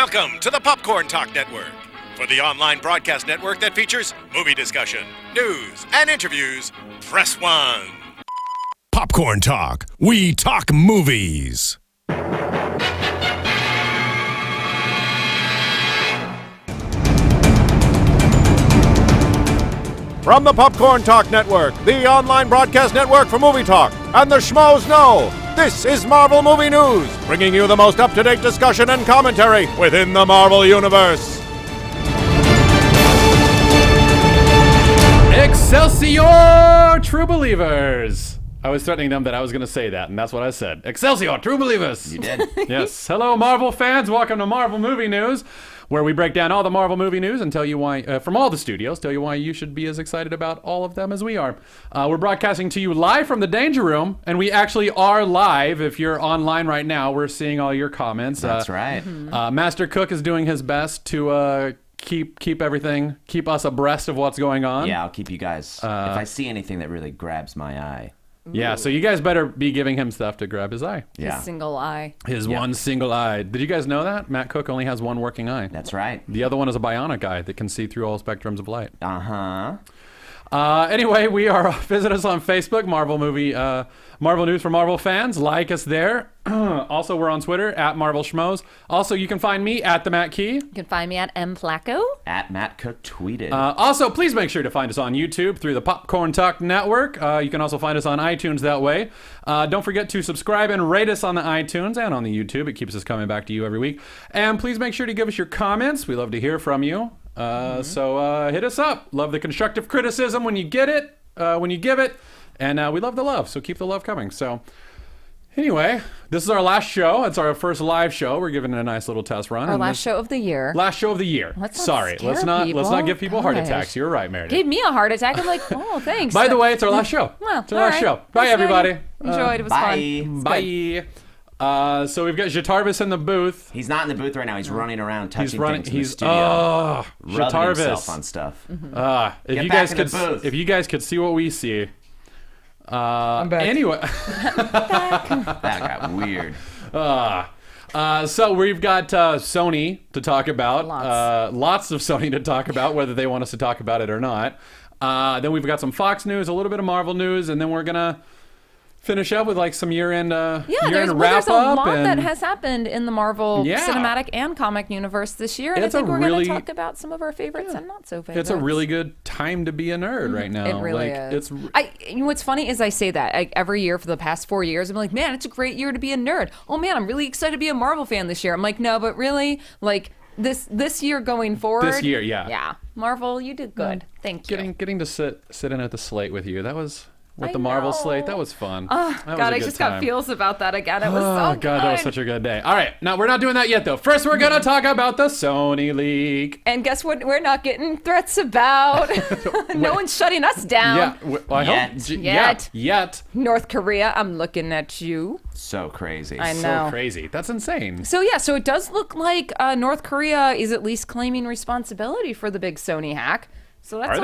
Welcome to the Popcorn Talk Network, for the online broadcast network that features movie discussion, news, and interviews. Press 1. Popcorn Talk. We talk movies. From the Popcorn Talk Network, the online broadcast network for movie talk, and the Schmoes Know, this is Marvel Movie News, bringing you the most up-to-date discussion and commentary within the Marvel Universe. Excelsior, true believers! I was threatening them that I was going to say that, and that's what I said. Excelsior, true believers! You did. Yes. Hello, Marvel fans. Welcome to Marvel Movie News, where we break down all the Marvel movie news and tell you why, from all the studios, tell you why you should be as excited about all of them as we are. We're broadcasting to you live from the Danger Room, and we actually are live. If you're online right now, we're seeing all your comments. That's right. Master Cook is doing his best to keep us abreast of what's going on. Yeah, I'll keep you guys. If I see anything that really grabs my eye. Yeah, so you guys better be giving him stuff to grab his eye. Yeah. His single eye. His one single eye. Did you guys know that? Matt Cook only has one working eye. That's right. The other one is a bionic eye that can see through all spectrums of light. Uh-huh. Anyway, visit us on Facebook, Marvel News for Marvel fans. Like us there. Also, we're on Twitter, at Marvel Schmoes. Also, you can find me at the Matt Key. You can find me at M. Placko. At Matt Cook tweeted. Also, please make sure to find us on YouTube through the Popcorn Talk Network. You can also find us on iTunes that way. Don't forget to subscribe and rate us on the iTunes and on the YouTube. It keeps us coming back to you every week. And please make sure to give us your comments. We love to hear from you. So hit us up. Love the constructive criticism when you get it, when you give it. And we love the love, so keep the love coming. So anyway, this is our last show. It's our first live show. We're giving it a nice little test run. Our last show of the year. Last show of the year. Let's not give people heart attacks. You're right, Meredith. Gave me a heart attack. I'm like, oh, thanks. By the way, it's our last show. Well, it's our last show. Bye, Thanks, everybody. Enjoyed. It was fun. Bye. So we've got Jatarvis in the booth. He's not in the booth right now. He's running around touching things in the He's studio. Rubbing Jatarvis himself on stuff. If you guys could see what we see. I'm back. Anyway. That got weird. So we've got Sony to talk about. Lots. Lots of Sony to talk about, whether they want us to talk about it or not. Then we've got some Fox news, a little bit of Marvel news, and then we're going to finish up with like some year-end wrap-up. There's a lot that has happened in the Marvel cinematic and comic universe this year, and I think we're going to talk about some of our favorites and not so favorites. It's a really good time to be a nerd right now. It really is. What's funny is I say that every year for the past 4 years. I'm like, man, it's a great year to be a nerd. Oh man, I'm really excited to be a Marvel fan this year. I'm like, no, but really, like this year going forward. This year, yeah. Yeah, Marvel, you did good. Thank you. Getting to sit in at the slate with you. That was. With the Marvel slate, that was fun. God, I just got feels about that again. It was so good. God, that was such a good day. All right, now we're not doing that yet, though. First, we're gonna talk about the Sony leak. And guess what? We're not getting threats about. No one's shutting us down. Yeah, I hope. Yet. North Korea, I'm looking at you. So crazy. I know. So crazy. That's insane. So so it does look like North Korea is at least claiming responsibility for the big Sony hack. So that's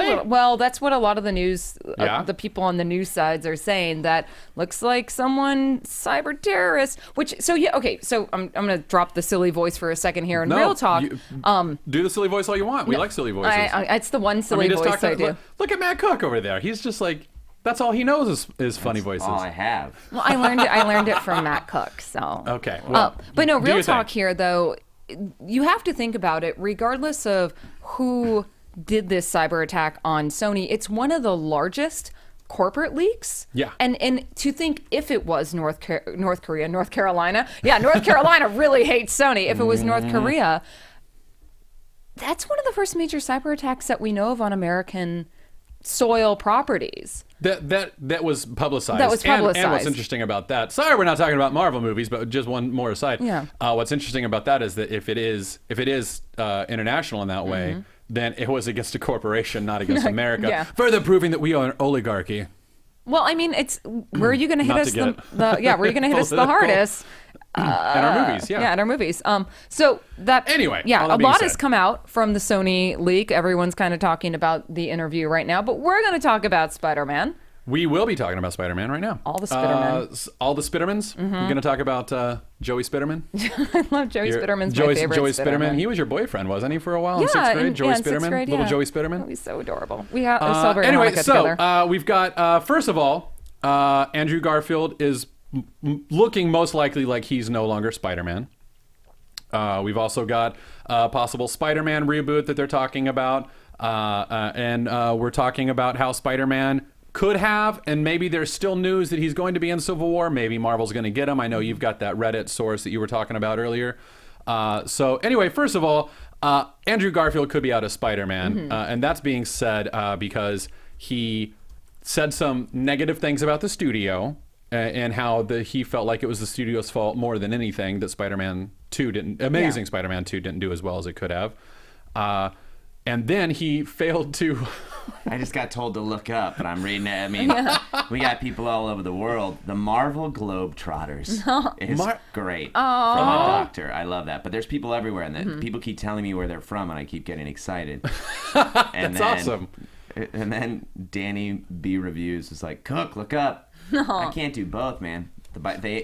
that's what a lot of the news, the people on the news sides are saying. That looks like someone cyber terrorist. So I'm gonna drop the silly voice for a second here in real talk. Do the silly voice all you want. We like silly voices. It's the one silly voice I do. Look at Matt Cook over there. He's just like, that's all he knows is funny voices. All I have. Well, I learned it from Matt Cook. So okay. Well, but no, real talk here though. You have to think about it, regardless of who did this cyber attack on Sony. It's one of the largest corporate leaks. Yeah. And to think if it was North Carolina. Yeah, North Carolina really hates Sony. If it was North Korea, that's one of the first major cyber attacks that we know of on American soil properties. That was publicized. That was publicized. And what's interesting about that, sorry we're not talking about Marvel movies, but just one more aside. Yeah. What's interesting about that is that if it is international in that way, then it was against a corporation, not against America. Further proving that we are an oligarchy. Well, I mean, where are you going to hit us where are you going to hit us the hardest? In our movies, yeah. Yeah, in our movies. So that anyway, yeah, a lot has come out from the Sony leak. Everyone's kind of talking about the interview right now, but we're going to talk about Spider-Man. We will be talking about Spider-Man right now. All the Spider-Men. All the Spider-Mans. We're going to talk about Joey Spiderman. I love Joey Spiderman's my favorite Joey Spiderman. He was your boyfriend, wasn't he, for a while in 6th grade? Joey Spiderman? Little Joey Spiderman? Oh, he's so adorable. We celebrate anyway, Hanukkah together. We've got, first of all, Andrew Garfield is looking most likely like he's no longer Spider-Man. We've also got a possible Spider-Man reboot that they're talking about. And we're talking about how Spider-Man could have, and maybe there's still news that he's going to be in Civil War. Maybe Marvel's going to get him. I know you've got that Reddit source that you were talking about earlier. So anyway, first of all, Andrew Garfield could be out as Spider-Man. And that's being said because he said some negative things about the studio and how he felt like it was the studio's fault more than anything that Spider-Man 2 Amazing Spider-Man 2 didn't do as well as it could have. And then he failed to... I just got told to look up, but I'm reading it. I mean, we got people all over the world. The Marvel Globetrotters is great from the Doctor. I love that. But there's people everywhere, and people keep telling me where they're from, and I keep getting excited. That's awesome. And then Danny B Reviews is like, Cook, look up. I can't do both, man.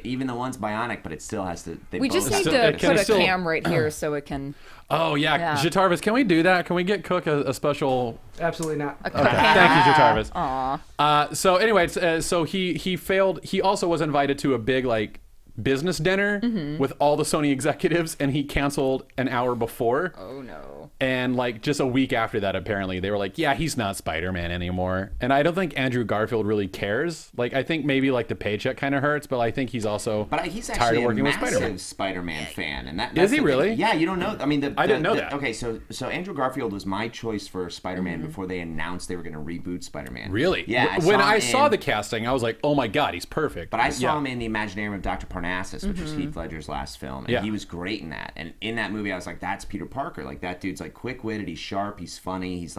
Even the one's bionic, but it still has to... We just need to put a cam right here so it can... Oh, yeah. Jatarvis, can we do that? Can we get Cook a special... Absolutely not. Okay. Thank you, Jatarvis. So anyway, so he failed. He also was invited to a big, business dinner with all the Sony executives, and he canceled an hour before. Oh, no. And, just a week after that, apparently, they were like, yeah, he's not Spider-Man anymore. And I don't think Andrew Garfield really cares. I think maybe, the paycheck kind of hurts, but I think he's also he's tired of working with Spider-Man. Spider-Man. He's Spider-Man fan. And that's is he really? Yeah, you don't know. I mean, I didn't know that. Okay, so Andrew Garfield was my choice for Spider-Man before they announced they were going to reboot Spider-Man. Really? Yeah. When I saw the casting, I was like, oh my God, he's perfect. But I saw him in The Imaginarium of Dr. Parnassus, which was Heath Ledger's last film, and he was great in that. And in that movie, I was like, that's Peter Parker. That dude's quick-witted, he's sharp, he's funny, he's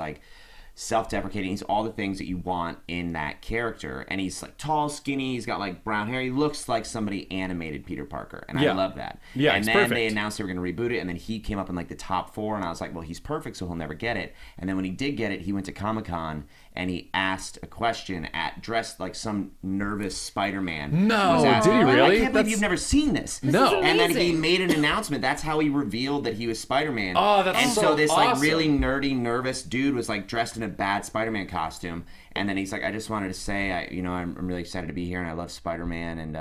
self-deprecating, he's all the things that you want in that character. And he's tall, skinny, he's got brown hair, he looks like somebody animated Peter Parker, and I love that. Yeah, and then perfect. They announced they were going to reboot it, and then he came up in the top 4, and I was like, well, he's perfect, so he'll never get it. And then when he did get it, he went to Comic-Con and he asked a question dressed like some nervous Spider-Man. No, did he really? I can't believe you've never seen this. No. And then he made an announcement. That's how he revealed that he was Spider-Man. Oh, that's and so this awesome. Really nerdy, nervous dude was dressed in a bad Spider-Man costume. And then he's like, I just wanted to say, I'm really excited to be here, and I love Spider-Man, and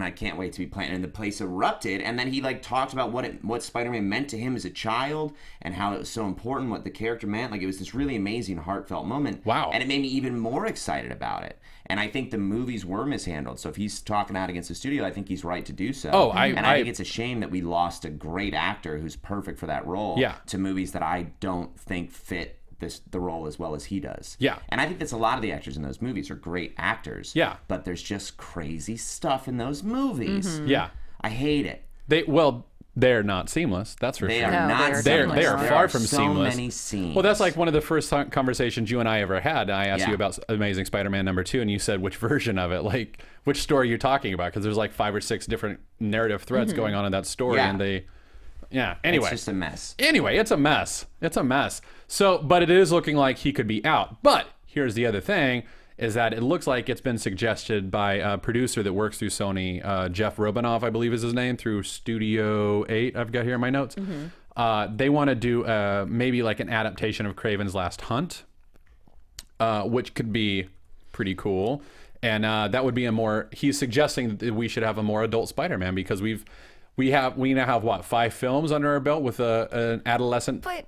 I can't wait to be playing. And the place erupted, and then he talked about what Spider-Man meant to him as a child and how it was so important, what the character meant. It was this really amazing, heartfelt moment. Wow. And it made me even more excited about it. And I think the movies were mishandled. So if he's talking out against the studio, I think he's right to do so. I think it's a shame that we lost a great actor who's perfect for that role to movies that I don't think fit the role as well as he does. Yeah. And I think that's a lot of the actors in those movies are great actors. Yeah. But there's just crazy stuff in those movies. Yeah. I hate it. They're not seamless. That's for They sure. are not They seamless. are There far are from so seamless. many scenes. Well, that's one of the first conversations you and I ever had. I asked you about Amazing Spider-Man #2, and you said which version of it, which story you're talking about, because there's 5 or 6 different narrative threads going on in that story, and they... Yeah, anyway. It's just a mess. Anyway, it's a mess. It's a mess. So, but it is looking like he could be out. But here's the other thing, is that it looks like it's been suggested by a producer that works through Sony, Jeff Robinoff, I believe is his name, through Studio 8, I've got here in my notes. They want to do maybe an adaptation of Kraven's Last Hunt, which could be pretty cool. And that would be he's suggesting that we should have a more adult Spider-Man, because we now have what, 5 films under our belt with an adolescent but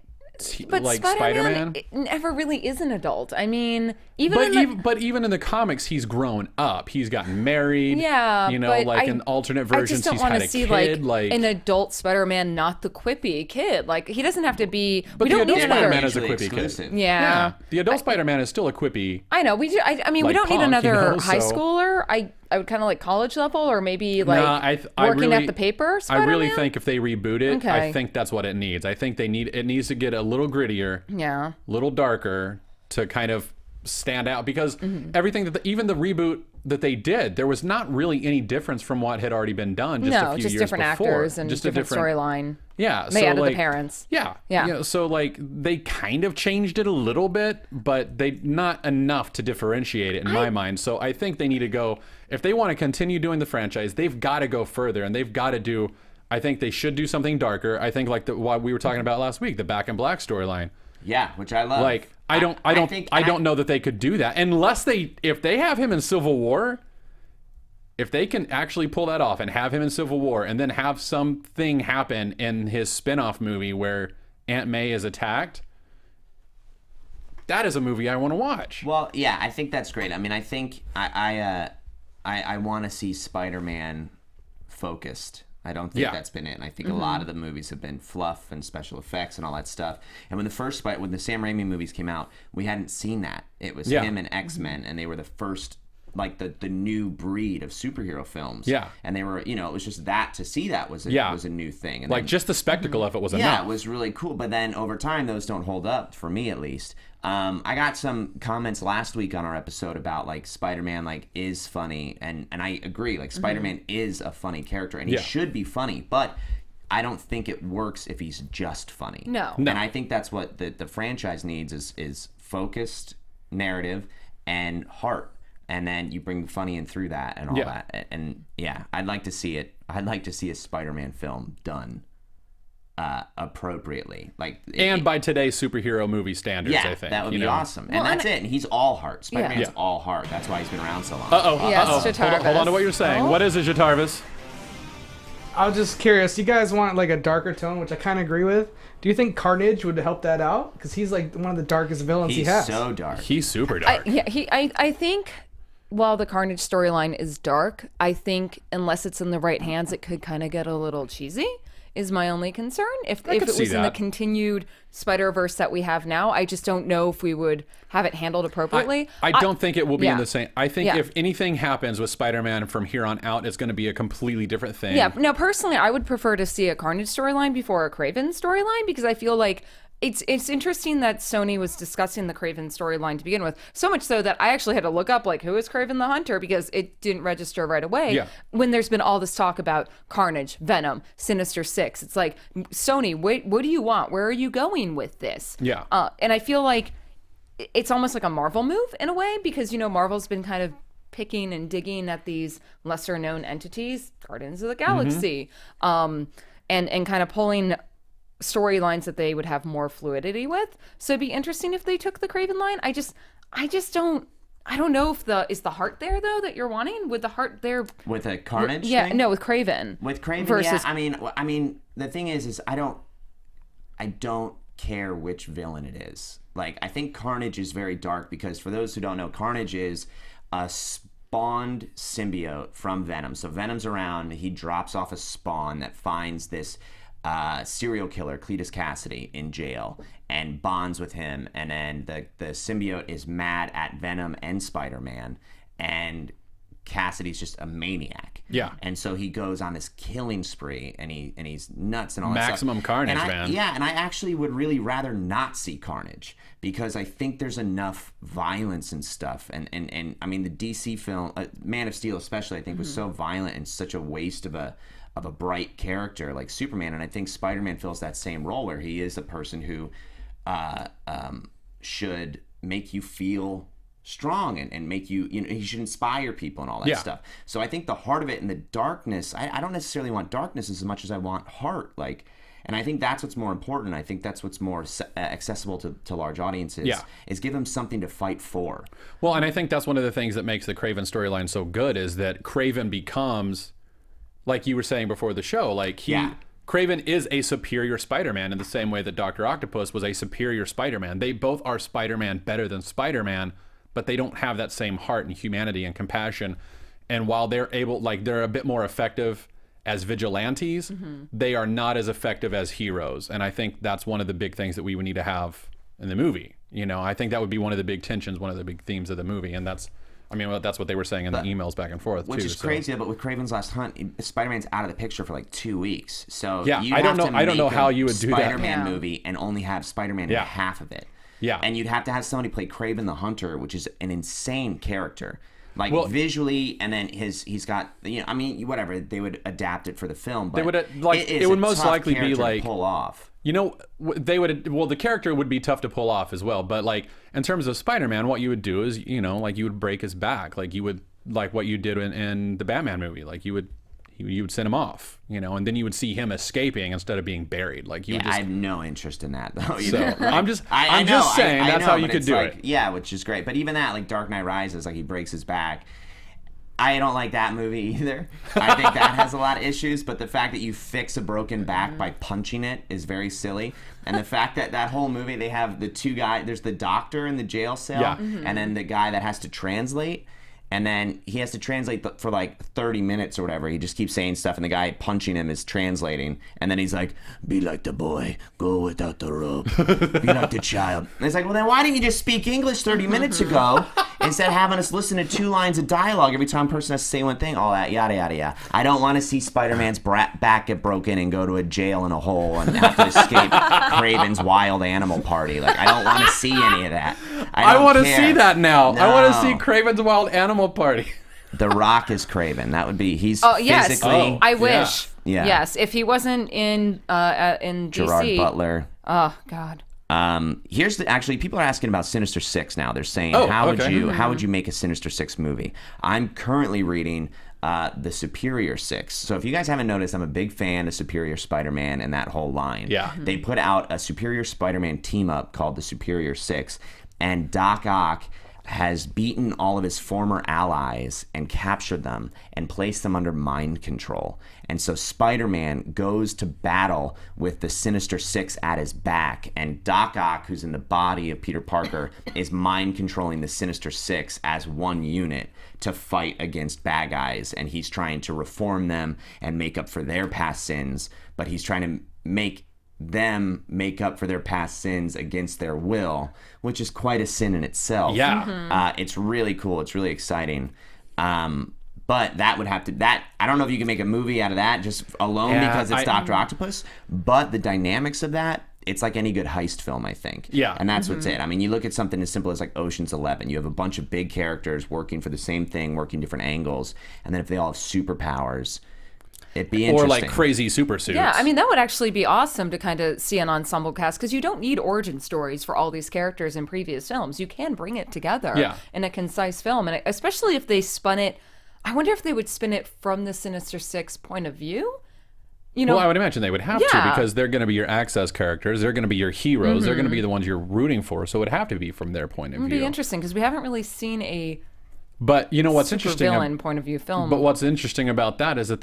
Spider-Man never really is an adult. I mean, but even in the comics, he's grown up. He's gotten married. Yeah, in alternate versions, he's had a kid. I just don't want to see an adult Spider-Man, not the quippy kid. He doesn't have to be. But we the don't adult need Spider-Man another. is a quippy exclusive. kid. Yeah. The adult Spider-Man is still a quippy. I know. We do. I mean, we don't need another high schooler. I would kind of college level, or maybe working at the paper Spider-Man? I really think if they reboot it, Okay. I think that's what it needs. I think it needs to get a little grittier, a little darker, to kind of stand out because everything that even the reboot that they did, there was not really any difference from what had already been done just a few years different before. Actors and just different storyline. Yeah, they added the parents. Yeah. So like they kind of changed it a little bit, but they not enough to differentiate it in my mind. So I think they need to go, if they want to continue doing the franchise, they've got to go further, and they've got to do. I think they should do something darker. I think like what we were talking about last week, the Back in Black storyline. Yeah, which I love. Like I don't know that they could do that unless if they have him in Civil War. If they can actually pull that off and have him in Civil War and then have something happen in his spin-off movie where Aunt May is attacked, that is a movie I want to watch. Well, yeah, I think that's great. I mean, I think I want to see Spider-Man focused. I don't think that's been it. And I think a lot of the movies have been fluff and special effects and all that stuff. And when the Sam Raimi movies came out, we hadn't seen that. It was him and X-Men, and they were the first, like the new breed of superhero films. Yeah. And they were, it was just that, to see that was a new thing. And like then, just the spectacle of it was enough. Yeah, it was really cool. But then over time, those don't hold up, for me at least. I got some comments last week on our episode about like Spider-Man like is funny, and I agree. Like Spider-Man is a funny character, and he should be funny, but I don't think it works if he's just funny. No. And I think that's what the franchise needs is focused narrative and heart, and then you bring funny in through that and all that. And yeah, I'd like to see it. I'd like to see a Spider-Man film done appropriately, by today's superhero movie standards. I think that would be awesome. And that's it. And he's all heart. Spider-Man's all heart. That's why he's been around so long. Hold on to what you're saying. What is it, Jatarvis? I was just curious. You guys want like a darker tone, which I kind of agree with. Do you think Carnage would help that out? Because he's like one of the darkest villains he has. He's so dark. He's super dark. I think while the Carnage storyline is dark, I think unless it's in the right hands, it could kind of get a little cheesy. Is my only concern. If it was in the continued Spider-Verse that we have now, I just don't know if we would have it handled appropriately. I don't think it will be in the same. I think if anything happens with Spider-Man from here on out, it's going to be a completely different thing. Yeah. Now, personally, I would prefer to see a Carnage storyline before a Kraven storyline, because I feel like it's interesting that Sony was discussing the Kraven storyline to begin with, so much so that I actually had to look up like who is Kraven the Hunter, because it didn't register right away when there's been all this talk about Carnage, Venom, Sinister Six. It's like, Sony, what do you want? Where are you going with this? Yeah. And I feel like it's almost like a Marvel move in a way, because Marvel's been kind of picking and digging at these lesser known entities, Guardians of the Galaxy, and kind of pulling storylines that they would have more fluidity with. So it'd be interesting if they took the Kraven line. I don't know if is the heart there though that you're wanting? With the heart there with a Carnage thing? No, with Kraven. With Kraven, versus... I mean the thing is I don't care which villain it is. Like, I think Carnage is very dark because, for those who don't know, Carnage is a spawned symbiote from Venom. So Venom's around, he drops off a spawn that finds this serial killer, Cletus Cassidy, in jail and bonds with him, and then the symbiote is mad at Venom and Spider-Man, and Cassidy's just a maniac. Yeah. And so he goes on this killing spree, and he's nuts and all that stuff. Maximum carnage, man. Yeah, and I actually would really rather not see Carnage, because I think there's enough violence and stuff. And I mean, the DC film, Man of Steel especially, I think was so violent and such a waste of a bright character like Superman. And I think Spider-Man fills that same role, where he is a person who should make you feel strong and make you, he should inspire people and all that stuff. So I think the heart of it and the darkness, I don't necessarily want darkness as much as I want heart. Like, and I think that's what's more important. I think that's what's more accessible to large audiences, is give them something to fight for. Well, and I think that's one of the things that makes the Kraven storyline so good, is that Kraven becomes, like you were saying before the show, like Kraven is a superior Spider-Man in the same way that Dr. Octopus was a superior Spider-Man. They both are Spider-Man better than Spider-Man, but they don't have that same heart and humanity and compassion. And while they're a bit more effective as vigilantes, they are not as effective as heroes. And I think that's one of the big things that we would need to have in the movie. I think that would be one of the big tensions, one of the big themes of the movie. And that's what they were saying in the emails back and forth, which is crazy. But with Kraven's Last Hunt, Spider-Man's out of the picture for like 2 weeks. So I don't know how you would do that. Spider-Man movie and only have Spider-Man in half of it. Yeah. And you'd have to have somebody play Kraven the Hunter, which is an insane character. Like visually, and then he's got, I mean, whatever, they would adapt it for the film, but they would it would most likely be like pull off. The character would be tough to pull off as well, but like in terms of Spider-Man, what you would do is, like you would break his back, like you would, like what you did in the Batman movie, like you would send him off, and then you would see him escaping instead of being buried. Like I have no interest in that though. So I'm just saying that's how you could do it. Yeah, which is great. But even that, like Dark Knight Rises, like he breaks his back. I don't like that movie either. I think that has a lot of issues, but the fact that you fix a broken back by punching it is very silly. And the fact that whole movie, they have the two guys, there's the doctor in the jail cell, and then the guy that has to translate. And then he has to translate for like 30 minutes or whatever. He just keeps saying stuff, and the guy punching him is translating. And then he's like, be like the boy, go without the rope. Be like the child. And it's like, well, then why didn't you just speak English 30 minutes ago instead of having us listen to 2 lines of dialogue every time a person has to say one thing? All that, yada, yada, yada. I don't want to see Spider-Man's back get broken and go to a jail in a hole and have to escape Kraven's wild animal party. Like, I don't want to see any of that. I want to see that now. No. I want to see Kraven's wild animal party. The Rock is Kraven. That would be physically. I wish. Yeah. Yes, if he wasn't in DC. Gerard Butler. Oh God. Here's actually people are asking about Sinister Six now. They're saying how would you make a Sinister Six movie? I'm currently reading the Superior Six. So if you guys haven't noticed, I'm a big fan of Superior Spider-Man and that whole line. Yeah. They put out a Superior Spider-Man team up called the Superior Six, and Doc Ock has beaten all of his former allies and captured them and placed them under mind control. And so Spider-Man goes to battle with the Sinister Six at his back, and Doc Ock, who's in the body of Peter Parker, is mind controlling the Sinister Six as one unit to fight against bad guys. And he's trying to reform them and make up for their past sins, but he's trying to make them make up for their past sins against their will, which is quite a sin in itself. Yeah. It's really cool. It's really exciting. But that would have to, I don't know if you can make a movie out of that just alone because it's Dr. Octopus, but the dynamics of that, it's like any good heist film, I think. Yeah. And that's what's it. I mean, you look at something as simple as like Ocean's 11. You have a bunch of big characters working for the same thing, working different angles, and then if they all have superpowers, it'd be interesting. Or like crazy super suits. Yeah, I mean, that would actually be awesome to kind of see an ensemble cast, because you don't need origin stories for all these characters in previous films. You can bring it together in a concise film, and especially if they spun it. I wonder if they would spin it from the Sinister Six point of view. Well, I would imagine they would have to, because they're going to be your access characters. They're going to be your heroes. They're going to be the ones you're rooting for. So it would have to be from their point of view. It would be interesting, because we haven't really seen a But you know what's interesting? Villain point of view film. But what's interesting about that is that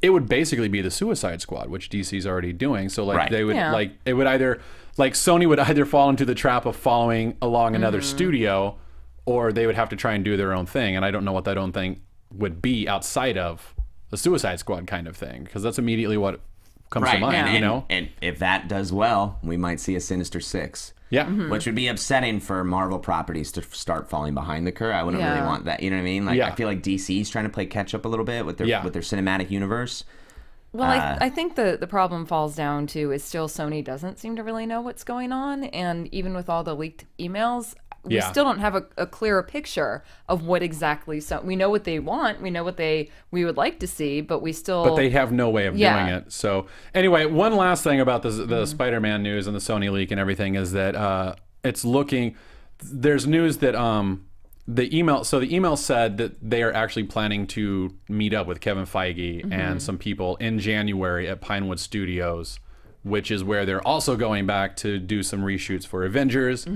it would basically be the Suicide Squad, which DC's already doing. So like they would it would either Sony would either fall into the trap of following along another studio, or they would have to try and do their own thing. And I don't know what that own thing would be outside of the Suicide Squad kind of thing, because that's immediately what comes to mind. And if that does well, we might see a Sinister Six. Yeah. Which would be upsetting for Marvel properties to start falling behind the curve. I wouldn't really want that. You know what I mean? Like, I feel like DC's trying to play catch up a little bit with their cinematic universe. Well, I think the problem falls down to is still Sony doesn't seem to really know what's going on. And even with all the leaked emails, we still don't have a clearer picture of what exactly. So we know what they want. We know what we would like to see, but But they have no way of doing it. So anyway, one last thing about the Spider-Man news and the Sony leak and everything is that there's news that the email said that they are actually planning to meet up with Kevin Feige and some people in January at Pinewood Studios, which is where they're also going back to do some reshoots for Avengers.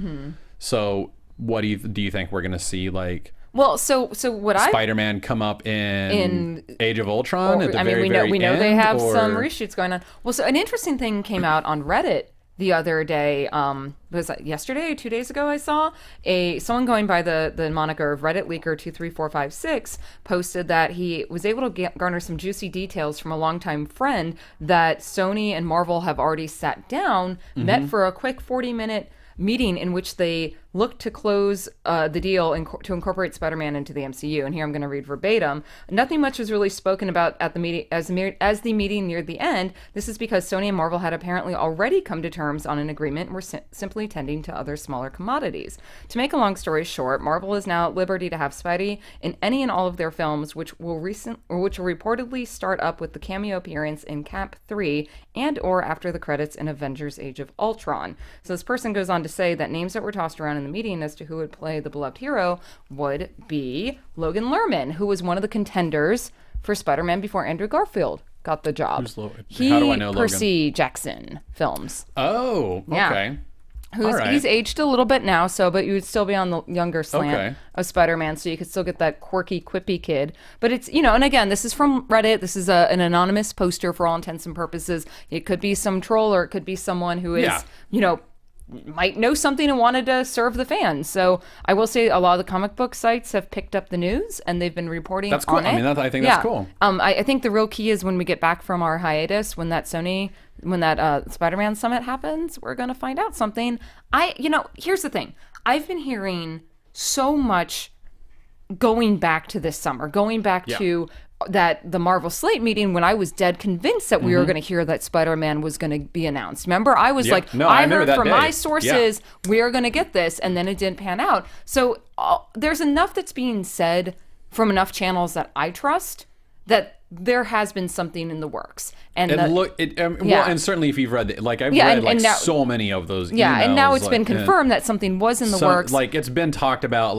So what do you think we're going to see, like? Well, so what Spider-Man come up in Age of Ultron at the very end? We know they have some reshoots going on. Well, so an interesting thing came out on Reddit the other day. Was that yesterday or 2 days ago? I saw someone going by the moniker of Reddit Leaker 23456 posted that he was able to garner some juicy details from a longtime friend that Sony and Marvel have already sat down, met for a quick 40-minute meeting in which they look to close the deal to incorporate Spider-Man into the MCU. And here I'm going to read verbatim. Nothing much was really spoken about at the meeting as the meeting neared the end. This is because Sony and Marvel had apparently already come to terms on an agreement and were simply tending to other smaller commodities. To make a long story short, Marvel is now at liberty to have Spidey in any and all of their films, which will reportedly start up with the cameo appearance in Cap 3 and or after the credits in Avengers Age of Ultron. So this person goes on to say that names that were tossed around in the meeting as to who would play the beloved hero would be Logan Lerman, who was one of the contenders for Spider-Man before Andrew Garfield got the job. How do I know Logan? Percy Jackson films. Oh, okay. Yeah. He's aged a little bit now, but you would still be on the younger slant of Spider-Man, so you could still get that quirky, quippy kid. But it's, and again, this is from Reddit. This is an anonymous poster for all intents and purposes. It could be some troll, or it could be someone who is, might know something and wanted to serve the fans. So I will say a lot of the comic book sites have picked up the news and they've been reporting on it. I mean, I think that's cool. I think the real key is when we get back from our hiatus, when that Spider-Man summit happens, we're going to find out something. Here's the thing. I've been hearing so much going back to this summer, to the Marvel Slate meeting when I was dead convinced that we were going to hear that Spider-Man was going to be announced. Remember, I was I heard from my sources, we're going to get this, and then it didn't pan out. So there's enough that's being said from enough channels that I trust that there has been something in the works. And and certainly if you've read I've read so many of those emails. Yeah, and now it's been confirmed that something was in the works. It's been talked about,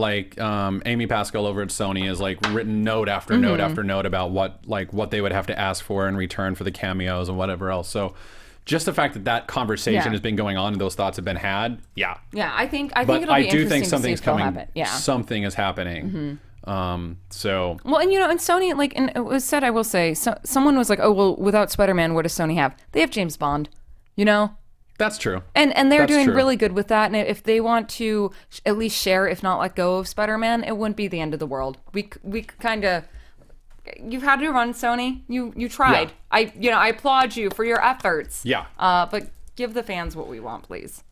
Amy Pascal over at Sony has written note after note after note about what they would have to ask for in return for the cameos and whatever else. So just the fact that conversation has been going on and those thoughts have been had, Yeah, I think it'll be I do interesting think something's to see coming. Yeah. Something is happening. And Sony, and it was said, I will say, someone was like, oh, well, without Spider-Man, what does Sony have? They have James Bond, That's true. And they're doing really good with that. And if they want to at least share, if not let go of Spider-Man, it wouldn't be the end of the world. We kind of, you've had to run, Sony. You tried. Yeah. I applaud you for your efforts. Yeah. But give the fans what we want, please.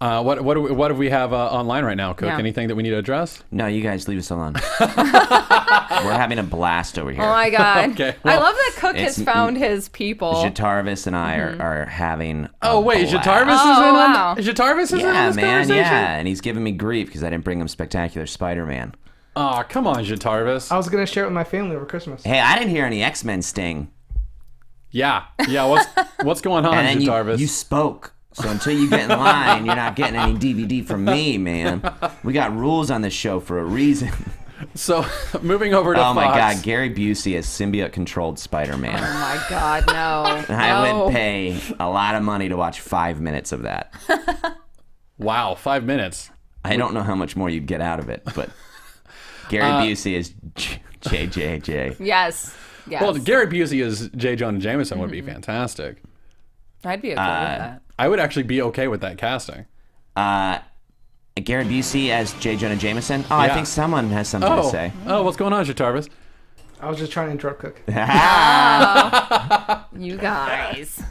What do we have online right now, Cook? Yeah. Anything that we need to address? No, you guys leave us alone. We're having a blast over here. Oh my God. Okay, I love that Cook has found his people. Jatarvis and I are having Jatarvis blast. is in on this conversation? Yeah, and he's giving me grief because I didn't bring him Spectacular Spider-Man. Oh, come on, Jatarvis. I was going to share it with my family over Christmas. Hey, I didn't hear any X-Men sting. Yeah, what's going on, and Jatarvis? You spoke. So until you get in line, you're not getting any DVD from me, man. We got rules on this show for a reason. So, moving over to Fox. Oh my God, Gary Busey as symbiote-controlled Spider-Man. Oh my God, no. I would pay a lot of money to watch 5 minutes of that. Wow, 5 minutes. I don't know how much more you'd get out of it, but Gary Busey is JJJ. Yes. Well, Gary Busey as J. Jonah Jameson would be fantastic. I'd be okay with that. I would actually be okay with that casting. Gary Busey as J. Jonah Jameson? Oh, I think someone has something to say. Oh, what's going on, Jatarvis? I was just trying to interrupt Cook. You guys.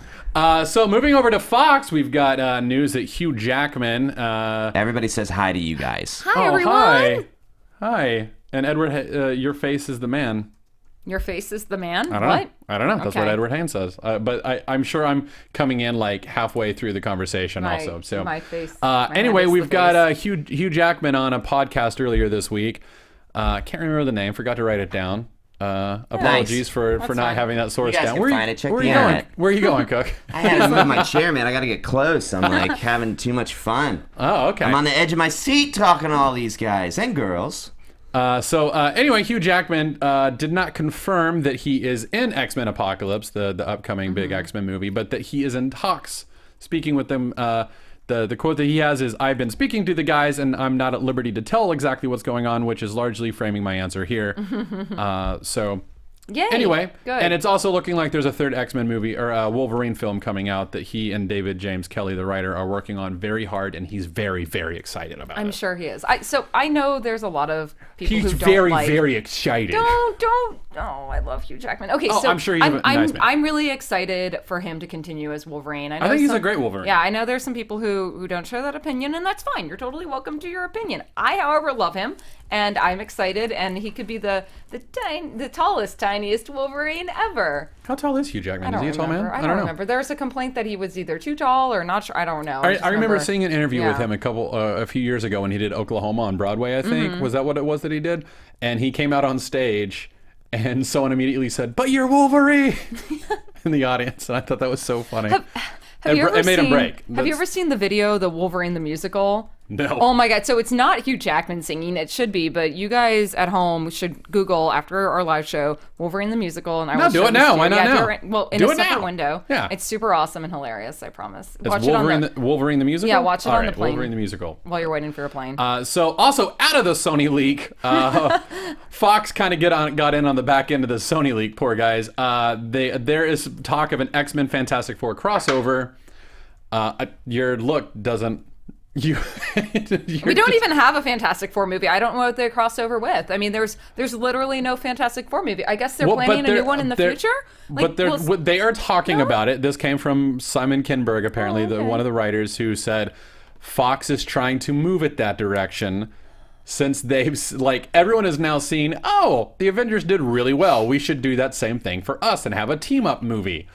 So moving over to Fox, we've got news that Hugh Jackman... Everybody says hi to you guys. Hi, everyone. Hi. And Edward, your face is the man. Your face is the man? I don't know. That's what Edward Haynes says. But I'm sure I'm coming in halfway through the conversation also. So my face. Anyway, we've got Hugh Jackman on a podcast earlier this week. Can't remember the name. Forgot to write it down. Apologies for not having that source down. Where are you going? Where are you going, Cook? I had to move my chair, man. I got to get close. I'm having too much fun. Oh, okay. I'm on the edge of my seat talking to all these guys and girls. Anyway, Hugh Jackman did not confirm that he is in X-Men Apocalypse, the upcoming big X-Men movie, but that he is in talks, speaking with them. The quote that he has is, "I've been speaking to the guys, and I'm not at liberty to tell exactly what's going on," which is largely framing my answer here. Yay, Anyway, good. and it's also looking like there's a third X-Men movie or a Wolverine film coming out that he and David James Kelly, the writer, are working on very hard, and he's very, very excited about it. I'm sure he is. So I know there's a lot of people He's who don't very, like... very excited. Don't. Oh, I love Hugh Jackman. Okay, so I'm sure he's a nice man. I'm really excited for him to continue as Wolverine. I think he's a great Wolverine. Yeah, I know there's some people who don't share that opinion, and that's fine. You're totally welcome to your opinion. I, however, love him, and I'm excited, and he could be the tallest, tiniest Wolverine ever. How tall is Hugh Jackman? Is he a tall man? I don't remember. There was a complaint that he was either too tall or not sure. I don't know. I remember seeing an interview with him a few years ago when he did Oklahoma on Broadway, I think. Mm-hmm. Was that what it was that he did? And he came out on stage, and someone immediately said, "But you're Wolverine!" in the audience. And I thought that was so funny. Have you ever it made him seen, break. Have you ever seen the video, The Wolverine the Musical? No. Oh my God. So it's not Hugh Jackman singing. It should be, but you guys at home should Google after our live show, Wolverine the Musical. And I will do show it this now. to you. Why not now? Well, in Do a it separate now. window. Yeah. It's super awesome and hilarious, I promise. It's Watch Wolverine, it on Wolverine the Musical? Yeah, watch it All on right, the plane. Wolverine the Musical. while you're waiting for your plane. So also out of the Sony leak, Fox kind of got in on the back end of the Sony leak. Poor guys. There is talk of an X-Men Fantastic Four crossover. Your look doesn't. We don't even have a Fantastic Four movie. I don't know what they cross over with. I mean, there's literally no Fantastic Four movie. I guess they're planning a new one in the future. They are talking about it. This came from Simon Kinberg, apparently, one of the writers, who said Fox is trying to move it that direction since they've everyone has now seen, oh, the Avengers did really well. We should do that same thing for us and have a team up movie.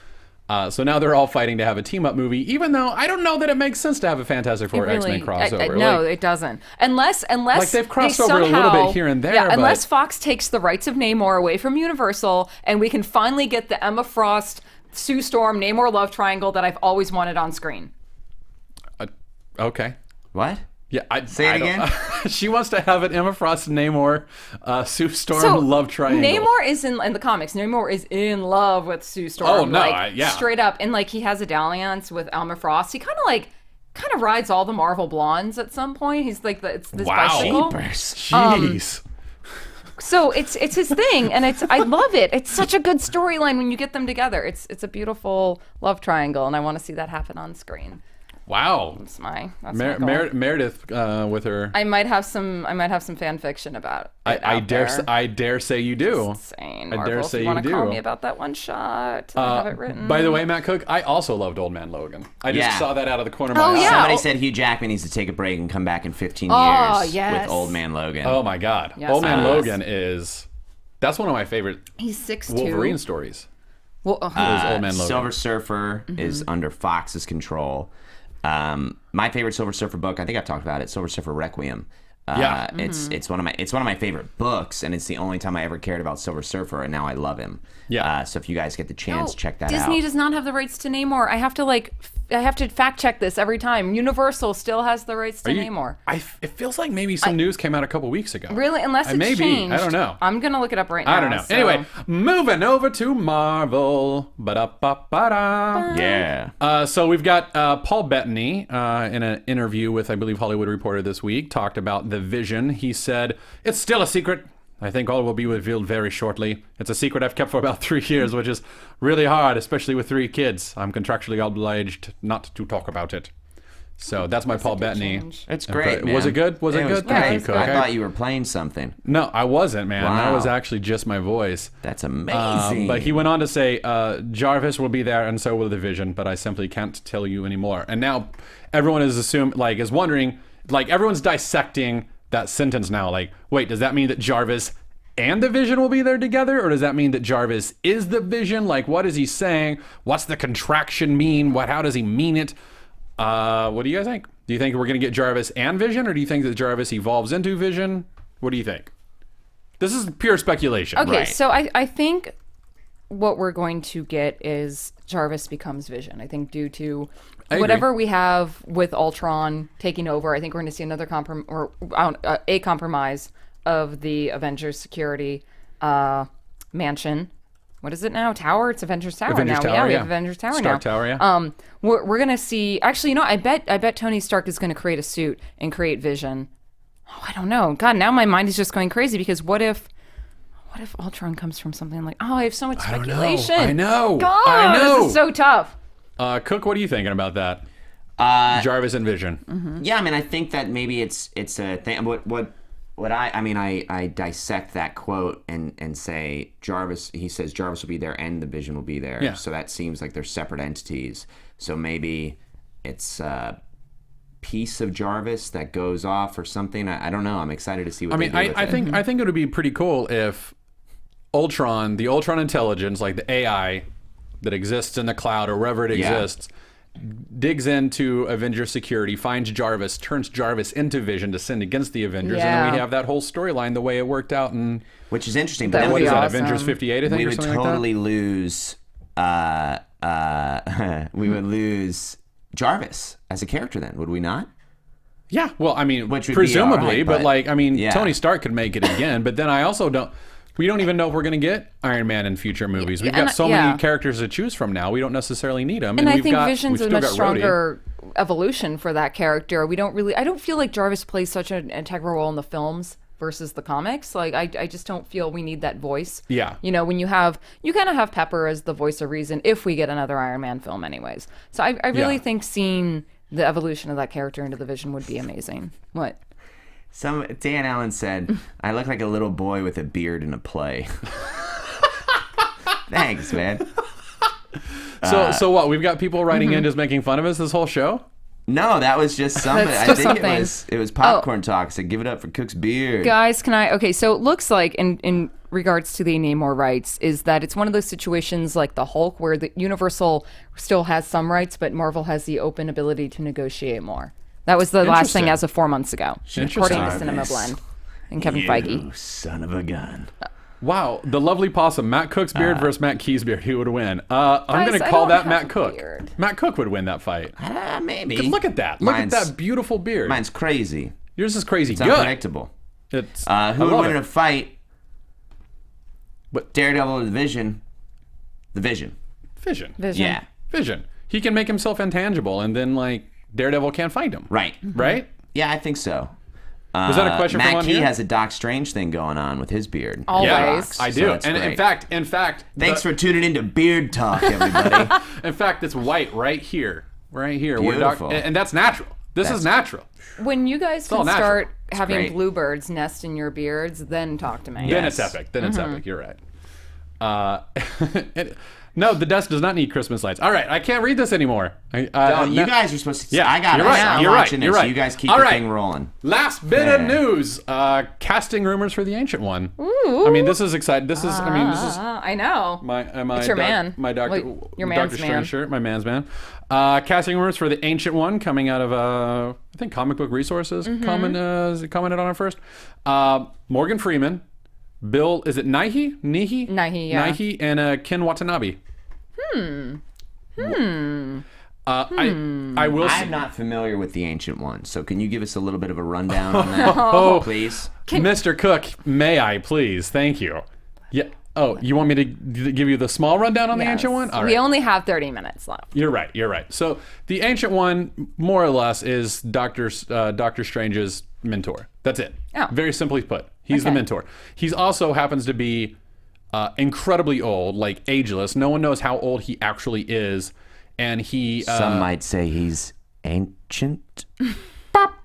So now they're all fighting to have a team-up movie, even though I don't know that it makes sense to have a Fantastic Four X-Men crossover. No, it doesn't. Unless they've crossed over a little bit here and there. Yeah, unless Fox takes the rights of Namor away from Universal, and we can finally get the Emma Frost, Sue Storm, Namor love triangle that I've always wanted on screen. Okay. What? Yeah, Say it again. She wants to have an Emma Frost, Namor, Sue Storm love triangle. Namor is in the comics. Namor is in love with Sue Storm. Oh no, straight up, and he has a dalliance with Emma Frost. He kind of rides all the Marvel blondes at some point. He's it's this bicycle. Jeez. So it's his thing, and I love it. It's such a good storyline when you get them together. It's a beautiful love triangle, and I want to see that happen on screen. Wow. That's my goal. Meredith with her. I might have some fan fiction about it. I dare say you do. It's insane. I dare say you do. Want to call me about that one shot? I have it written. By the way, Matt Cook, I also loved Old Man Logan. I just saw that out of the corner of my eye. Yeah. Somebody said Hugh Jackman needs to take a break and come back in 15 years with Old Man Logan. Oh my God. Yes, Old Man Logan that's one of my favorite He's 6'2". Wolverine stories. Well, Old Man Logan. Silver Surfer is under Fox's control. My favorite Silver Surfer book, I think I've talked about it, Silver Surfer Requiem. It's one of my favorite books, and it's the only time I ever cared about Silver Surfer, and now I love him. Yeah. So if you guys get the chance, check that out. Disney does not have the rights to Namor. I have to fact check this every time. Universal still has the rights to Namor. It feels like maybe some news came out a couple weeks ago. Really? Unless it's changed. I don't know. I'm going to look it up right now. I don't know. So. Anyway, moving over to Marvel. Ba-da-ba-ba-da. Yeah. So we've got Paul Bettany in an interview with, I believe, Hollywood Reporter this week, talked about the Vision. He said, "It's still a secret. I think all will be revealed very shortly. It's a secret I've kept for about 3 years, which is really hard, especially with 3 kids. I'm contractually obliged not to talk about it." So that's my Paul Bettany. It's great, man. Was it good? Was it good? Thank you, Cook. I thought you were playing something. No, I wasn't, man. Wow. That was actually just my voice. That's amazing. But he went on to say, Jarvis will be there and so will the Vision, but I simply can't tell you anymore. And now everyone is wondering, everyone's dissecting that sentence now. Wait, does that mean that Jarvis and the Vision will be there together? Or does that mean that Jarvis is the Vision? What is he saying? What's the contraction mean? How does he mean it? What do you guys think? Do you think we're going to get Jarvis and Vision, or do you think that Jarvis evolves into Vision? What do you think? This is pure speculation. Okay, right? So I think what we're going to get is Jarvis becomes Vision. I think due to whatever we have with Ultron taking over, I think we're going to see another a compromise of the Avengers security mansion. What is it now? Tower? It's Avengers Tower Avengers now. Tower, we have Avengers Tower Stark now. Tower, yeah. We're gonna see. Actually, I bet Tony Stark is gonna create a suit and create Vision. Oh, I don't know. God, now my mind is just going crazy because what if What if Ultron comes from something like, I have so much speculation. I know. God, this is so tough. Cook, what are you thinking about that? Jarvis and Vision. Mm-hmm. Yeah, I mean, I think that maybe it's a thing. I dissect that quote and say Jarvis. He says Jarvis will be there and the Vision will be there. Yeah. So that seems like they're separate entities. So maybe it's a piece of Jarvis that goes off or something. I don't know. I'm excited to see what. I think it would be pretty cool if Ultron, the Ultron intelligence, like the AI that exists in the cloud or wherever it exists, digs into Avenger security, finds Jarvis, turns Jarvis into Vision to send against the Avengers, and then we have that whole storyline the way it worked out. Which is interesting. That But would then be that, awesome. Avengers 58, I think, we or would something totally lose. We would lose Jarvis as a character. Then would we not? Yeah, well, I mean, Which would be presumably, all right, but like, I mean, yeah. Tony Stark could make it again, but then I also we don't even know if we're going to get Iron Man in future movies. We've got so many characters to choose from now. We don't necessarily need them. And I we've think got, Vision's we've a still much got stronger evolution for that character. I don't feel like Jarvis plays such an integral role in the films versus the comics. Like, I just don't feel we need that voice. Yeah. You know, when you kind of have Pepper as the voice of reason if we get another Iron Man film anyways. So I really think seeing the evolution of that character into the Vision would be amazing. What? Dan Allen said, "I look like a little boy with a beard in a play." Thanks, man. So what? We've got people writing in just making fun of us this whole show? No, that was just something. That's I just think something. it was popcorn talk. So give it up for Cook's beard. Guys, okay, so it looks like in regards to the Namor rights is that it's one of those situations like the Hulk where the Universal still has some rights, but Marvel has the open ability to negotiate more. That was the last thing as of 4 months ago, according to Cinema Blend and Kevin Feige. Son of a gun. Wow, the lovely possum, Matt Cook's beard versus Matt Key's beard. Who would win? I'm going to I call don't that have Matt a Cook. beard. Matt Cook would win that fight. Maybe. Look at that. Look at that beautiful beard. Mine's crazy. Yours is crazy It's good. unpredictable. It's, Who would win in a fight? What? Daredevil or the Vision? The Vision. Vision. Yeah. Vision. He can make himself intangible, and then like Daredevil can't find him. Right. Right? Yeah, I think so. Was that a question Matt from on Key here? has a Doc Strange thing going on with his beard. Always. Yeah, I do. So that's and great. in fact, Thanks for tuning into Beard Talk, everybody. in fact, it's white right here. Right here. Beautiful. And that's natural. This is natural. When you guys all can natural. start having great. bluebirds nest in your beards, then talk to me. Then Yes. it's epic. Then it's epic. You're right. No, the desk does not need Christmas lights. All right, I can't read this anymore. You guys are supposed to. Yeah, I got you're it. right. I'm You're right. watching You're this. right. You guys keep All the right. thing rolling. Last bit of Yeah. news. Casting rumors for the Ancient One. Ooh. I mean, this is exciting. This is. I know. It's your man. My doctor. Well, your man's Doctor man. Strange shirt. My man's man. Casting rumors for the Ancient One coming out of I think Comic Book Resources commented on it first. Morgan Freeman, Bill. Is it Nighy? Nighy, yeah. Nighy and Ken Watanabe. I will. I'm not familiar with the Ancient One, so can you give us a little bit of a rundown on that, please? Mr. Cook, may I please? Thank you. Yeah. Oh, you want me to give you the small rundown on the Ancient One? All right. We only have 30 minutes left. You're right. So the Ancient One, more or less, is Doctor Strange's mentor. That's it. Oh. Very simply put, he's the Okay. mentor. He's also happens to be incredibly old, like ageless. No one knows how old he actually is, and he. Some might say he's ancient. So